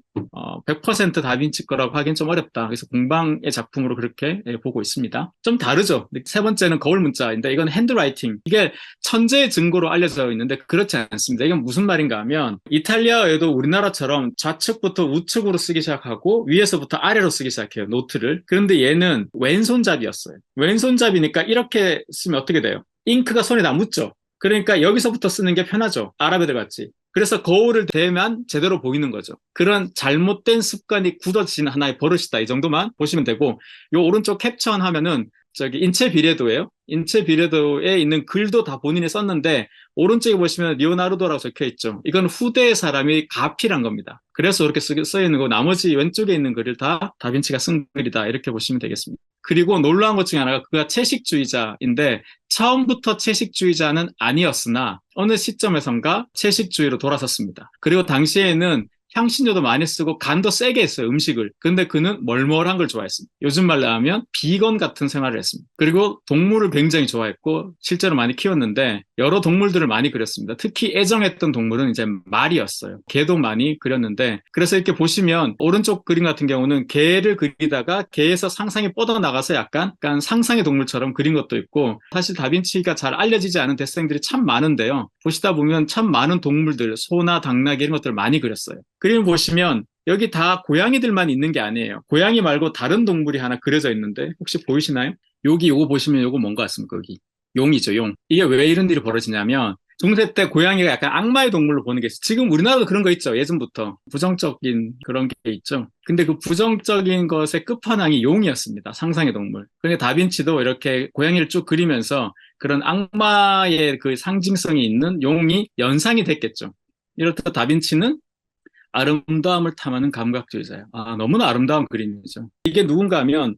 Speaker 1: 100% 다빈치 거라고 하긴 좀 어렵다. 그래서 공방의 작품으로 그렇게 보고 있습니다. 좀 다르죠. 세 번째는 거울 문자인데 이건 핸드라이팅. 이게 천재의 증거로 알려져 있는데 그렇지 않습니다. 이건 무슨 말인가 하면 이탈리아어에도 우리나라처럼 좌측부터 우측으로 쓰기 시작하고 위에서부터 아래로 쓰기 시작해요. 노트를. 그런데 얘는 왼손잡이였어요. 왼손잡이니까 이렇게 쓰면 어떻게 돼요? 잉크가 손에 다 묻죠. 그러니까 여기서부터 쓰는 게 편하죠. 아랍애들 같이. 그래서 거울을 대면 제대로 보이는 거죠. 그런 잘못된 습관이 굳어진 하나의 버릇이다. 이 정도만 보시면 되고 요 오른쪽 캡션 하면은 저기 인체 비례도예요. 인체 비례도에 있는 글도 다 본인이 썼는데 오른쪽에 보시면 리오나르도라고 적혀 있죠. 이건 후대의 사람이 가필한 겁니다. 그래서 그렇게 써 있는 거 나머지 왼쪽에 있는 글을 다 다빈치가 쓴 글이다. 이렇게 보시면 되겠습니다. 그리고 놀라운 것 중에 하나가 그가 채식주의자인데 처음부터 채식주의자는 아니었으나 어느 시점에선가 채식주의로 돌아섰습니다. 그리고 당시에는 향신료도 많이 쓰고 간도 세게 했어요, 음식을. 근데 그는 멀멀한 걸 좋아했습니다. 요즘 말로 하면 비건 같은 생활을 했습니다. 그리고 동물을 굉장히 좋아했고 실제로 많이 키웠는데 여러 동물들을 많이 그렸습니다. 특히 애정했던 동물은 이제 말이었어요. 개도 많이 그렸는데 그래서 이렇게 보시면 오른쪽 그림 같은 경우는 개를 그리다가 개에서 상상이 뻗어나가서 약간 상상의 동물처럼 그린 것도 있고 사실 다빈치가 잘 알려지지 않은 데생들이 참 많은데요. 보시다 보면 참 많은 동물들, 소나 당나귀 이런 것들을 많이 그렸어요. 그림 보시면 여기 다 고양이들만 있는 게 아니에요. 고양이 말고 다른 동물이 하나 그려져 있는데 혹시 보이시나요? 여기 요거 보시면 요거 뭔가 같습니까? 여기 용이죠, 용. 이게 왜 이런 일이 벌어지냐면 중세 때 고양이가 약간 악마의 동물로 보는 게 있어요. 지금 우리나라도 그런 거 있죠. 예전부터 부정적인 그런 게 있죠. 근데 그 부정적인 것의 끝판왕이 용이었습니다. 상상의 동물. 근데 다빈치도 이렇게 고양이를 쭉 그리면서 그런 악마의 그 상징성이 있는 용이 연상이 됐겠죠. 이렇다 다빈치는 아름다움을 탐하는 감각주의자예요. 너무나 아름다운 그림이죠. 이게 누군가 하면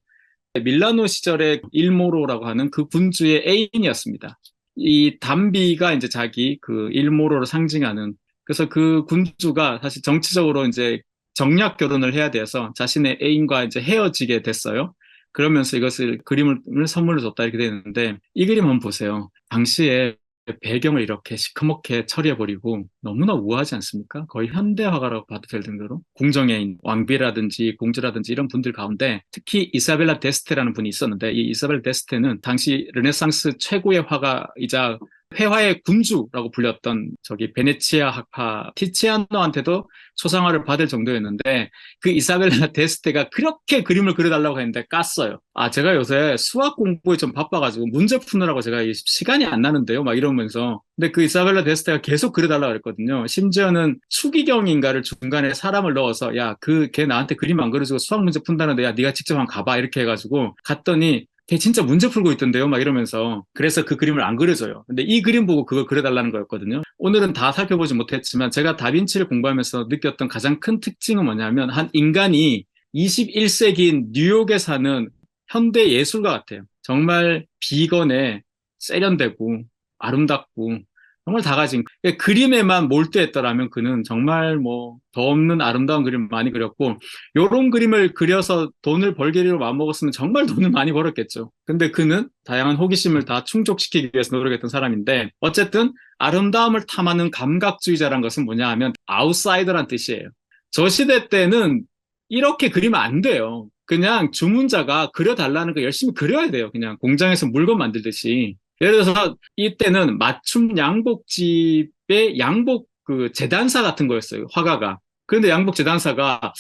Speaker 1: 밀라노 시절의 일모로라고 하는 그 군주의 애인이었습니다. 이 담비가 이제 자기 그 일모로를 상징하는 그래서 그 군주가 사실 정치적으로 이제 정략 결혼을 해야 돼서 자신의 애인과 이제 헤어지게 됐어요. 그러면서 이것을 그림을 선물로 줬다 이렇게 되는데 이 그림 한번 보세요. 당시에 배경을 이렇게 시커멓게 처리해버리고 너무나 우아하지 않습니까? 거의 현대화가라고 봐도 될 정도로 궁정의 왕비라든지 공주라든지 이런 분들 가운데 특히 이사벨라 데스테라는 분이 있었는데 이 이사벨라 데스테는 당시 르네상스 최고의 화가이자 회화의 군주라고 불렸던 저기 베네치아 학파 티치아노한테도 초상화를 받을 정도였는데 그 이사벨라 데스테가 그렇게 그림을 그려달라고 했는데 깠어요. 제가 요새 수학 공부에 좀 바빠가지고 문제 푸느라고 제가 시간이 안 나는데요. 막 이러면서. 근데 그 이사벨라 데스테가 계속 그려달라고 그랬거든요. 심지어는 추기경인가를 중간에 사람을 넣어서 야, 걔 나한테 그림 안 그려주고 수학 문제 푼다는데 야, 네가 직접 한번 가봐. 이렇게 해가지고 갔더니 걔 진짜 문제 풀고 있던데요? 막 이러면서. 그래서 그 그림을 안 그려줘요. 근데 이 그림 보고 그걸 그려달라는 거였거든요. 오늘은 다 살펴보지 못했지만 제가 다빈치를 공부하면서 느꼈던 가장 큰 특징은 뭐냐면 한 인간이 21세기인 뉴욕에 사는 현대 예술가 같아요. 정말 비건에 세련되고 아름답고 정말 다 가진. 그림에만 몰두했더라면 그는 정말 뭐 더 없는 아름다운 그림을 많이 그렸고, 요런 그림을 그려서 돈을 벌기로 마음먹었으면 정말 돈을 많이 벌었겠죠. 근데 그는 다양한 호기심을 다 충족시키기 위해서 노력했던 사람인데, 어쨌든 아름다움을 탐하는 감각주의자란 것은 뭐냐 하면 아웃사이더란 뜻이에요. 저 시대 때는 이렇게 그리면 안 돼요. 그냥 주문자가 그려달라는 거 열심히 그려야 돼요. 그냥 공장에서 물건 만들듯이. 예를 들어서 이때는 맞춤 양복집의 양복 그 재단사 같은 거였어요. 화가가. 그런데 양복 재단사가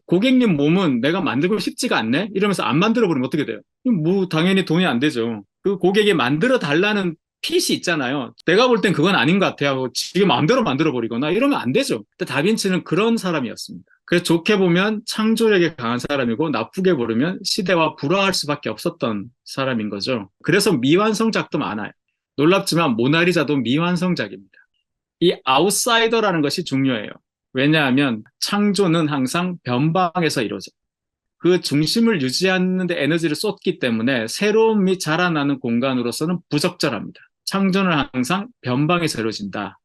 Speaker 1: 고객님 몸은 내가 만들고 싶지가 않네? 이러면서 안 만들어 버리면 어떻게 돼요? 뭐 당연히 돈이 안 되죠. 그 고객이 만들어 달라는 핏이 있잖아요. 내가 볼 땐 그건 아닌 것 같아요. 지금 마음대로 만들어 버리거나 이러면 안 되죠. 근데 다빈치는 그런 사람이었습니다. 그래서 좋게 보면 창조력이 강한 사람이고 나쁘게 보면 시대와 불화할 수밖에 없었던 사람인 거죠. 그래서 미완성작도 많아요. 놀랍지만 모나리자도 미완성작입니다. 이 아웃사이더라는 것이 중요해요. 왜냐하면 창조는 항상 변방에서 이루어져요. 그 중심을 유지하는 데 에너지를 쏟기 때문에 새로움이 자라나는 공간으로서는 부적절합니다. 창조는 항상 변방에서 이루어진다.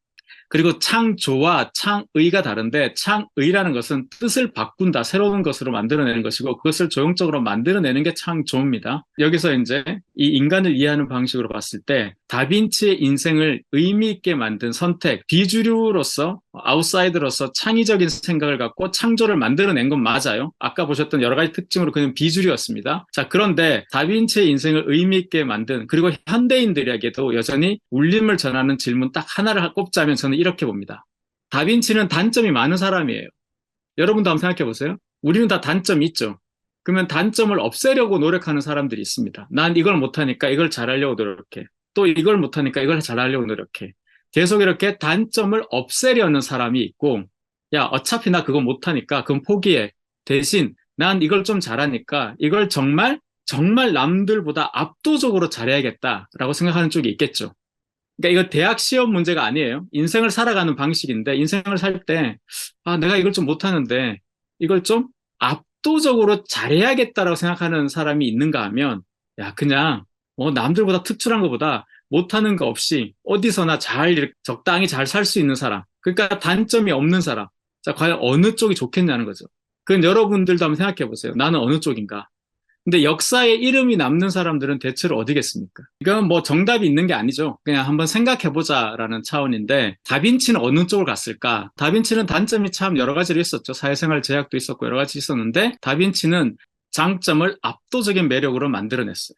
Speaker 1: 그리고 창조와 창의가 다른데 창의라는 것은 뜻을 바꾼다, 새로운 것으로 만들어내는 것이고 그것을 조형적으로 만들어내는 게 창조입니다. 여기서 이제 이 인간을 이해하는 방식으로 봤을 때 다빈치의 인생을 의미 있게 만든 선택, 비주류로서 아웃사이더로서 창의적인 생각을 갖고 창조를 만들어낸 건 맞아요. 아까 보셨던 여러 가지 특징으로 그는 비주류였습니다. 자, 그런데 다빈치의 인생을 의미 있게 만든 그리고 현대인들에게도 여전히 울림을 전하는 질문 딱 하나를 꼽자면 저는 이렇게 봅니다. 다빈치는 단점이 많은 사람이에요. 여러분도 한번 생각해 보세요. 우리는 다 단점이 있죠. 그러면 단점을 없애려고 노력하는 사람들이 있습니다. 난 이걸 못하니까 이걸 잘하려고 노력해. 또 이걸 못하니까 이걸 잘하려고 노력해. 계속 이렇게 단점을 없애려는 사람이 있고, 야, 어차피 나 그거 못하니까 그건 포기해. 대신 난 이걸 좀 잘하니까 이걸 정말 남들보다 압도적으로 잘해야겠다라고 생각하는 쪽이 있겠죠. 그러니까 이거 대학 시험 문제가 아니에요. 인생을 살아가는 방식인데 인생을 살 때 내가 이걸 좀 못하는데 이걸 좀 압도적으로 잘해야겠다라고 생각하는 사람이 있는가 하면 야 그냥 남들보다 특출한 것보다 못하는 거 없이 어디서나 적당히 잘 살 수 있는 사람. 그러니까 단점이 없는 사람. 자, 과연 어느 쪽이 좋겠냐는 거죠. 그건 여러분들도 한번 생각해 보세요. 나는 어느 쪽인가? 근데 역사에 이름이 남는 사람들은 대체로 어디겠습니까? 이건 뭐 정답이 있는 게 아니죠. 그냥 한번 생각해보자라는 차원인데 다빈치는 어느 쪽을 갔을까? 다빈치는 단점이 참 여러 가지로 있었죠. 사회생활 제약도 있었고 여러 가지 있었는데 다빈치는 장점을 압도적인 매력으로 만들어냈어요.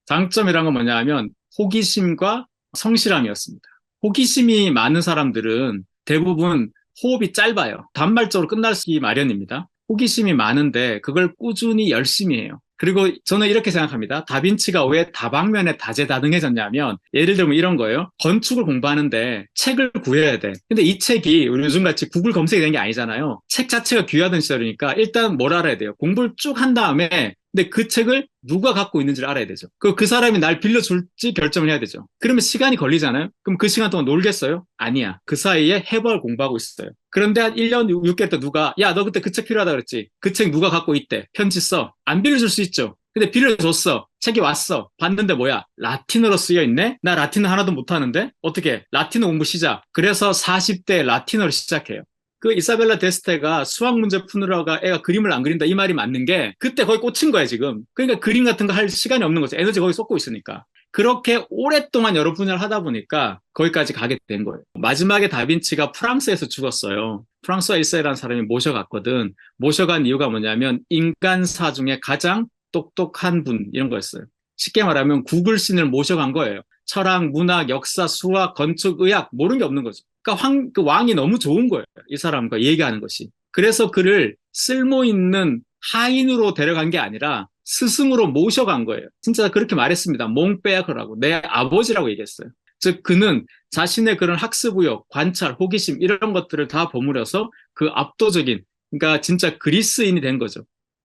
Speaker 1: 장점이란 건 뭐냐 하면 호기심과 성실함이었습니다. 호기심이 많은 사람들은 대부분 호흡이 짧아요. 단발적으로 끝나기 마련입니다. 호기심이 많은데 그걸 꾸준히 열심히 해요. 그리고 저는 이렇게 생각합니다. 다빈치가 왜 다방면에 다재다능해졌냐면 예를 들면 이런 거예요. 건축을 공부하는데 책을 구해야 돼. 근데 이 책이 우리 요즘같이 구글 검색이 되는 게 아니잖아요. 책 자체가 귀하던 시절이니까 일단 뭘 알아야 돼요. 공부를 쭉 한 다음에 근데 그 책을 누가 갖고 있는지를 알아야 되죠. 그 사람이 날 빌려줄지 결정을 해야 되죠. 그러면 시간이 걸리잖아요. 그럼 그 시간 동안 놀겠어요? 아니야. 그 사이에 해벌 공부하고 있어요. 그런데 한 1년 6개월 때 누가 야, 너 그때 그 책 필요하다 그랬지? 그 책 누가 갖고 있대? 편지 써. 안 빌려줄 수 있죠. 근데 빌려줬어. 책이 왔어. 봤는데 뭐야? 라틴어로 쓰여 있네? 나 라틴어 하나도 못하는데? 어떻게? 라틴어 공부 시작. 그래서 40대 라틴어를 시작해요. 그 이사벨라 데스테가 수학 문제 푸느라고 애가 그림을 안 그린다 이 말이 맞는 게 그때 거의 꽂힌 거야 지금. 그러니까 그림 같은 거 할 시간이 없는 거죠. 에너지 거기 쏟고 있으니까. 그렇게 오랫동안 여러 분야를 하다 보니까 거기까지 가게 된 거예요. 마지막에 다빈치가 프랑스에서 죽었어요. 프랑스와 일세라는 사람이 모셔갔거든. 모셔간 이유가 뭐냐면 인간사 중에 가장 똑똑한 분 이런 거였어요. 쉽게 말하면 구글신을 모셔간 거예요. 철학, 문학, 역사, 수학, 건축, 의학 모르는 게 없는 거죠. 그러니까 그 왕이 너무 좋은 거예요. 이 사람과 얘기하는 것이. 그래서 그를 쓸모 있는 하인으로 데려간 게 아니라 스승으로 모셔간 거예요. 진짜 그렇게 말했습니다. 몽페아크라고 내 아버지라고 얘기했어요. 즉 그는 자신의 그런 학습 의욕, 관찰, 호기심 이런 것들을 다 버무려서 그 압도적인 그러니까 진짜 그리스인이 된 거죠.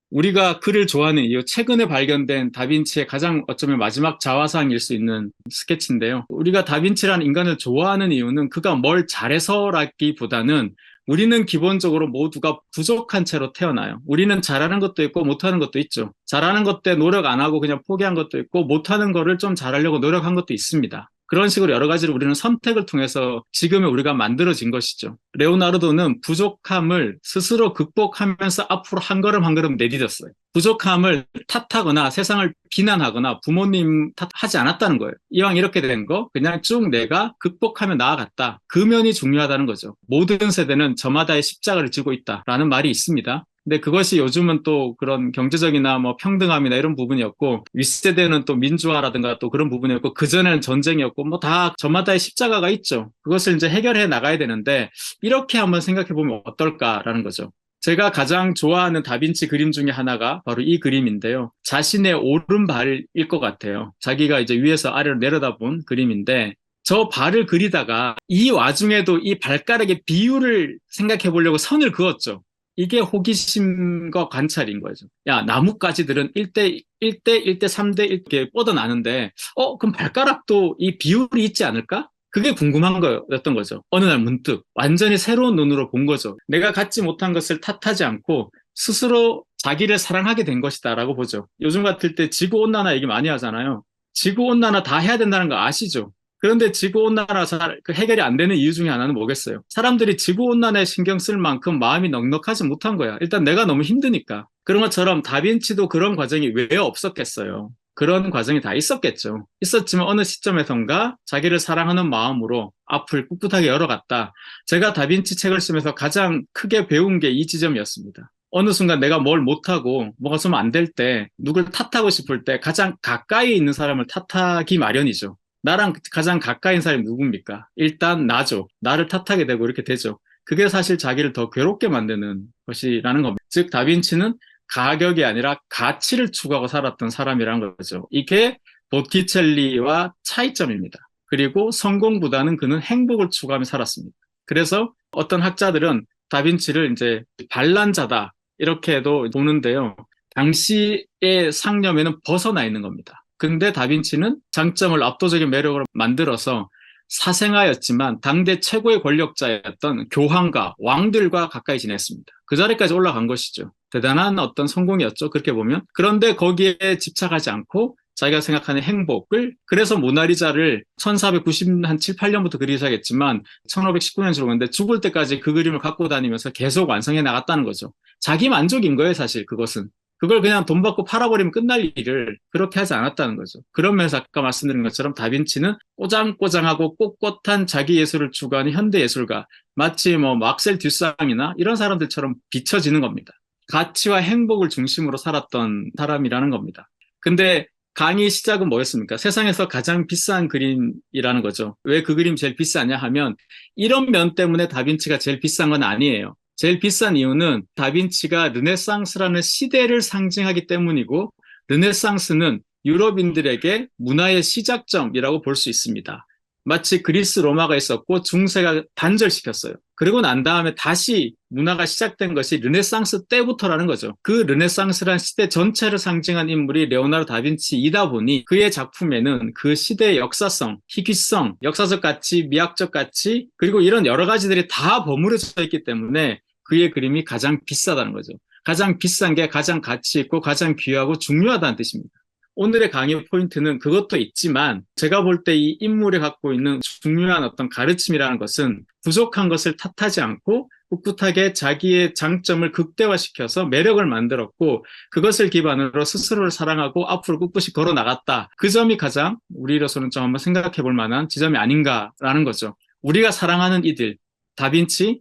Speaker 1: 우리가 그를 좋아하는 이유, 최근에 발견된 다빈치의 가장 어쩌면 마지막 자화상일 수 있는 스케치인데요. 우리가 다빈치라는 인간을 좋아하는 이유는 그가 뭘 잘해서라기보다는 우리는 기본적으로 모두가 부족한 채로 태어나요. 우리는 잘하는 것도 있고 못하는 것도 있죠. 잘하는 것 때 노력 안 하고 그냥 포기한 것도 있고 못하는 거를 좀 잘하려고 노력한 것도 있습니다. 그런 식으로 여러 가지로 우리는 선택을 통해서 지금의 우리가 만들어진 것이죠. 레오나르도는 부족함을 스스로 극복하면서 앞으로 한 걸음 한 걸음 내디뎠어요. 부족함을 탓하거나 세상을 비난하거나 부모님 탓하지 않았다는 거예요. 이왕 이렇게 된 거 그냥 쭉 내가 극복하며 나아갔다. 그 면이 중요하다는 거죠. 모든 세대는 저마다의 십자가를 지고 있다라는 말이 있습니다. 근데 그것이 요즘은 또 그런 경제적이나 뭐 평등함이나 이런 부분이었고, 윗세대는 또 민주화라든가 또 그런 부분이었고, 그전에는 전쟁이었고, 뭐 다 저마다의 십자가가 있죠. 그것을 이제 해결해 나가야 되는데, 이렇게 한번 생각해 보면 어떨까라는 거죠. 제가 가장 좋아하는 다빈치 그림 중에 하나가 바로 이 그림인데요. 자신의 오른발일 것 같아요. 자기가 이제 위에서 아래로 내려다본 그림인데, 저 발을 그리다가 이 와중에도 이 발가락의 비율을 생각해 보려고 선을 그었죠. 이게 호기심과 관찰인 거죠. 야, 나뭇가지들은 1대 1대 1대 3대 1 이렇게 뻗어나는데, 그럼 발가락도 이 비율이 있지 않을까? 그게 궁금한 거였던 거죠. 어느 날 문득 완전히 새로운 눈으로 본 거죠. 내가 갖지 못한 것을 탓하지 않고 스스로 자기를 사랑하게 된 것이다라고 보죠. 요즘 같을 때 지구온난화 얘기 많이 하잖아요. 지구온난화 다 해야 된다는 거 아시죠? 그런데 지구온난화 그 해결이 안 되는 이유 중에 하나는 뭐겠어요? 사람들이 지구온난화에 신경 쓸 만큼 마음이 넉넉하지 못한 거야. 일단 내가 너무 힘드니까. 그런 것처럼 다빈치도 그런 과정이 왜 없었겠어요? 그런 과정이 다 있었겠죠. 있었지만 어느 시점에선가 자기를 사랑하는 마음으로 앞을 꿋꿋하게 열어갔다. 제가 다빈치 책을 쓰면서 가장 크게 배운 게 이 지점이었습니다. 어느 순간 내가 뭘 못하고 뭐가 좀 안 될 때, 누굴 탓하고 싶을 때 가장 가까이 있는 사람을 탓하기 마련이죠. 나랑 가장 가까인 사람이 누굽니까? 일단 나죠. 나를 탓하게 되고 이렇게 되죠. 그게 사실 자기를 더 괴롭게 만드는 것이라는 겁니다. 즉, 다빈치는 가격이 아니라 가치를 추구하고 살았던 사람이라는 거죠. 이게 보티첼리와 차이점입니다. 그리고 성공보다는 그는 행복을 추구하며 살았습니다. 그래서 어떤 학자들은 다빈치를 이제 반란자다 이렇게도 보는데요. 당시의 상념에는 벗어나 있는 겁니다. 근데 다빈치는 장점을 압도적인 매력으로 만들어서 사생아였지만 당대 최고의 권력자였던 교황과 왕들과 가까이 지냈습니다. 그 자리까지 올라간 것이죠. 대단한 어떤 성공이었죠. 그렇게 보면. 그런데 거기에 집착하지 않고 자기가 생각하는 행복을, 그래서 모나리자를 1497, 8년부터 그리기 시작했지만 1519년 들어갔는데 죽을 때까지 그 그림을 갖고 다니면서 계속 완성해 나갔다는 거죠. 자기 만족인 거예요, 사실 그것은. 그걸 그냥 돈 받고 팔아버리면 끝날 일을 그렇게 하지 않았다는 거죠. 그런 면에서 아까 말씀드린 것처럼 다빈치는 꼬장꼬장하고 꼿꼿한 자기 예술을 추구하는 현대 예술가, 마치 뭐 막셀 듀상이나 이런 사람들처럼 비춰지는 겁니다. 가치와 행복을 중심으로 살았던 사람이라는 겁니다. 근데 강의 시작은 뭐였습니까? 세상에서 가장 비싼 그림이라는 거죠. 왜 그 그림 제일 비싸냐 하면 이런 면 때문에 다빈치가 제일 비싼 건 아니에요. 제일 비싼 이유는 다빈치가 르네상스라는 시대를 상징하기 때문이고, 르네상스는 유럽인들에게 문화의 시작점이라고 볼 수 있습니다. 마치 그리스 로마가 있었고 중세가 단절시켰어요. 그리고 난 다음에 다시 문화가 시작된 것이 르네상스 때부터라는 거죠. 그 르네상스란 시대 전체를 상징한 인물이 레오나르도 다빈치이다 보니 그의 작품에는 그 시대의 역사성, 희귀성, 역사적 가치, 미학적 가치, 그리고 이런 여러 가지들이 다 버무려져 있기 때문에 그의 그림이 가장 비싸다는 거죠. 가장 비싼 게 가장 가치 있고 가장 귀하고 중요하다는 뜻입니다. 오늘의 강의 포인트는 그것도 있지만, 제가 볼 때 이 인물이 갖고 있는 중요한 어떤 가르침이라는 것은 부족한 것을 탓하지 않고 꿋꿋하게 자기의 장점을 극대화시켜서 매력을 만들었고, 그것을 기반으로 스스로를 사랑하고 앞으로 꿋꿋이 걸어 나갔다. 그 점이 가장 우리로서는 좀 한번 생각해 볼 만한 지점이 아닌가라는 거죠. 우리가 사랑하는 이들, 다빈치,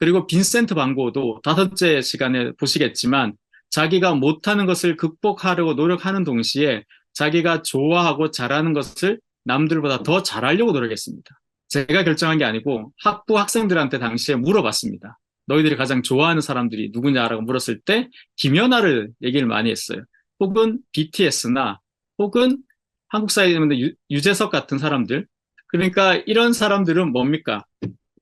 Speaker 1: 그리고 빈센트 반 고흐도 5째 시간에 보시겠지만 자기가 못하는 것을 극복하려고 노력하는 동시에 자기가 좋아하고 잘하는 것을 남들보다 더 잘하려고 노력했습니다. 제가 결정한 게 아니고 학부 학생들한테 당시에 물어봤습니다. 너희들이 가장 좋아하는 사람들이 누구냐라고 물었을 때 김연아를 얘기를 많이 했어요. 혹은 BTS나 혹은 한국 사회에 있는 유재석 같은 사람들. 그러니까 이런 사람들은 뭡니까?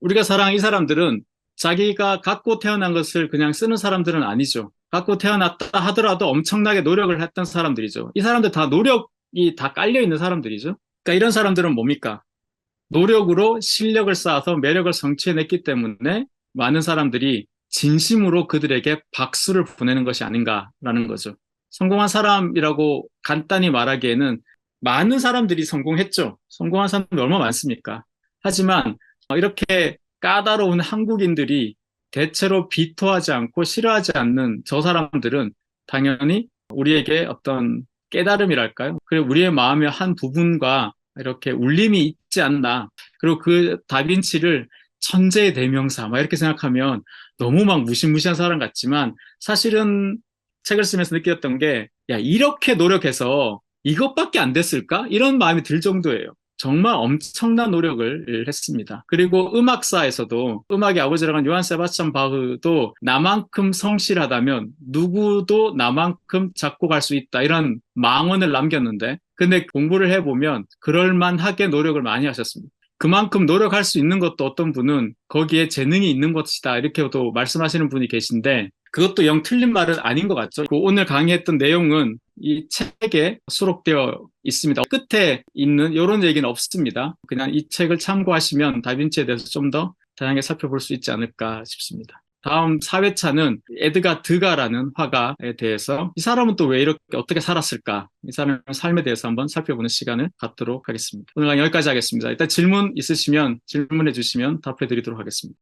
Speaker 1: 우리가 사랑하는 이 사람들은 자기가 갖고 태어난 것을 그냥 쓰는 사람들은 아니죠. 갖고 태어났다 하더라도 엄청나게 노력을 했던 사람들이죠. 이 사람들 다 노력이 다 깔려있는 사람들이죠. 그러니까 이런 사람들은 뭡니까? 노력으로 실력을 쌓아서 매력을 성취해냈기 때문에 많은 사람들이 진심으로 그들에게 박수를 보내는 것이 아닌가라는 거죠. 성공한 사람이라고 간단히 말하기에는 많은 사람들이 성공했죠. 성공한 사람들이 얼마나 많습니까? 하지만 이렇게 까다로운 한국인들이 대체로 비토하지 않고 싫어하지 않는 저 사람들은 당연히 우리에게 어떤 깨달음이랄까요? 그리고 우리의 마음의 한 부분과 이렇게 울림이 있지 않나. 그리고 그 다빈치를 천재의 대명사, 막 이렇게 생각하면 너무 막 무시무시한 사람 같지만 사실은 책을 쓰면서 느꼈던 게, 야, 이렇게 노력해서 이것밖에 안 됐을까? 이런 마음이 들 정도예요. 정말 엄청난 노력을 했습니다. 그리고 음악사에서도 음악의 아버지라고 하는 요한 세바스찬 바흐도 나만큼 성실하다면 누구도 나만큼 작곡할 수 있다. 이런 망언을 남겼는데, 근데 공부를 해보면 그럴만하게 노력을 많이 하셨습니다. 그만큼 노력할 수 있는 것도 어떤 분은 거기에 재능이 있는 것이다. 이렇게도 말씀하시는 분이 계신데, 그것도 영 틀린 말은 아닌 것 같죠. 오늘 강의했던 내용은 이 책에 수록되어 있습니다. 끝에 있는 이런 얘기는 없습니다. 그냥 이 책을 참고하시면 다빈치에 대해서 좀 더 다양하게 살펴볼 수 있지 않을까 싶습니다. 다음 4회차는 에드가 드가라는 화가에 대해서 이 사람은 또 왜 이렇게 어떻게 살았을까? 이 사람의 삶에 대해서 한번 살펴보는 시간을 갖도록 하겠습니다. 오늘 여기까지 하겠습니다. 일단 질문 있으시면 질문해 주시면 답해 드리도록 하겠습니다.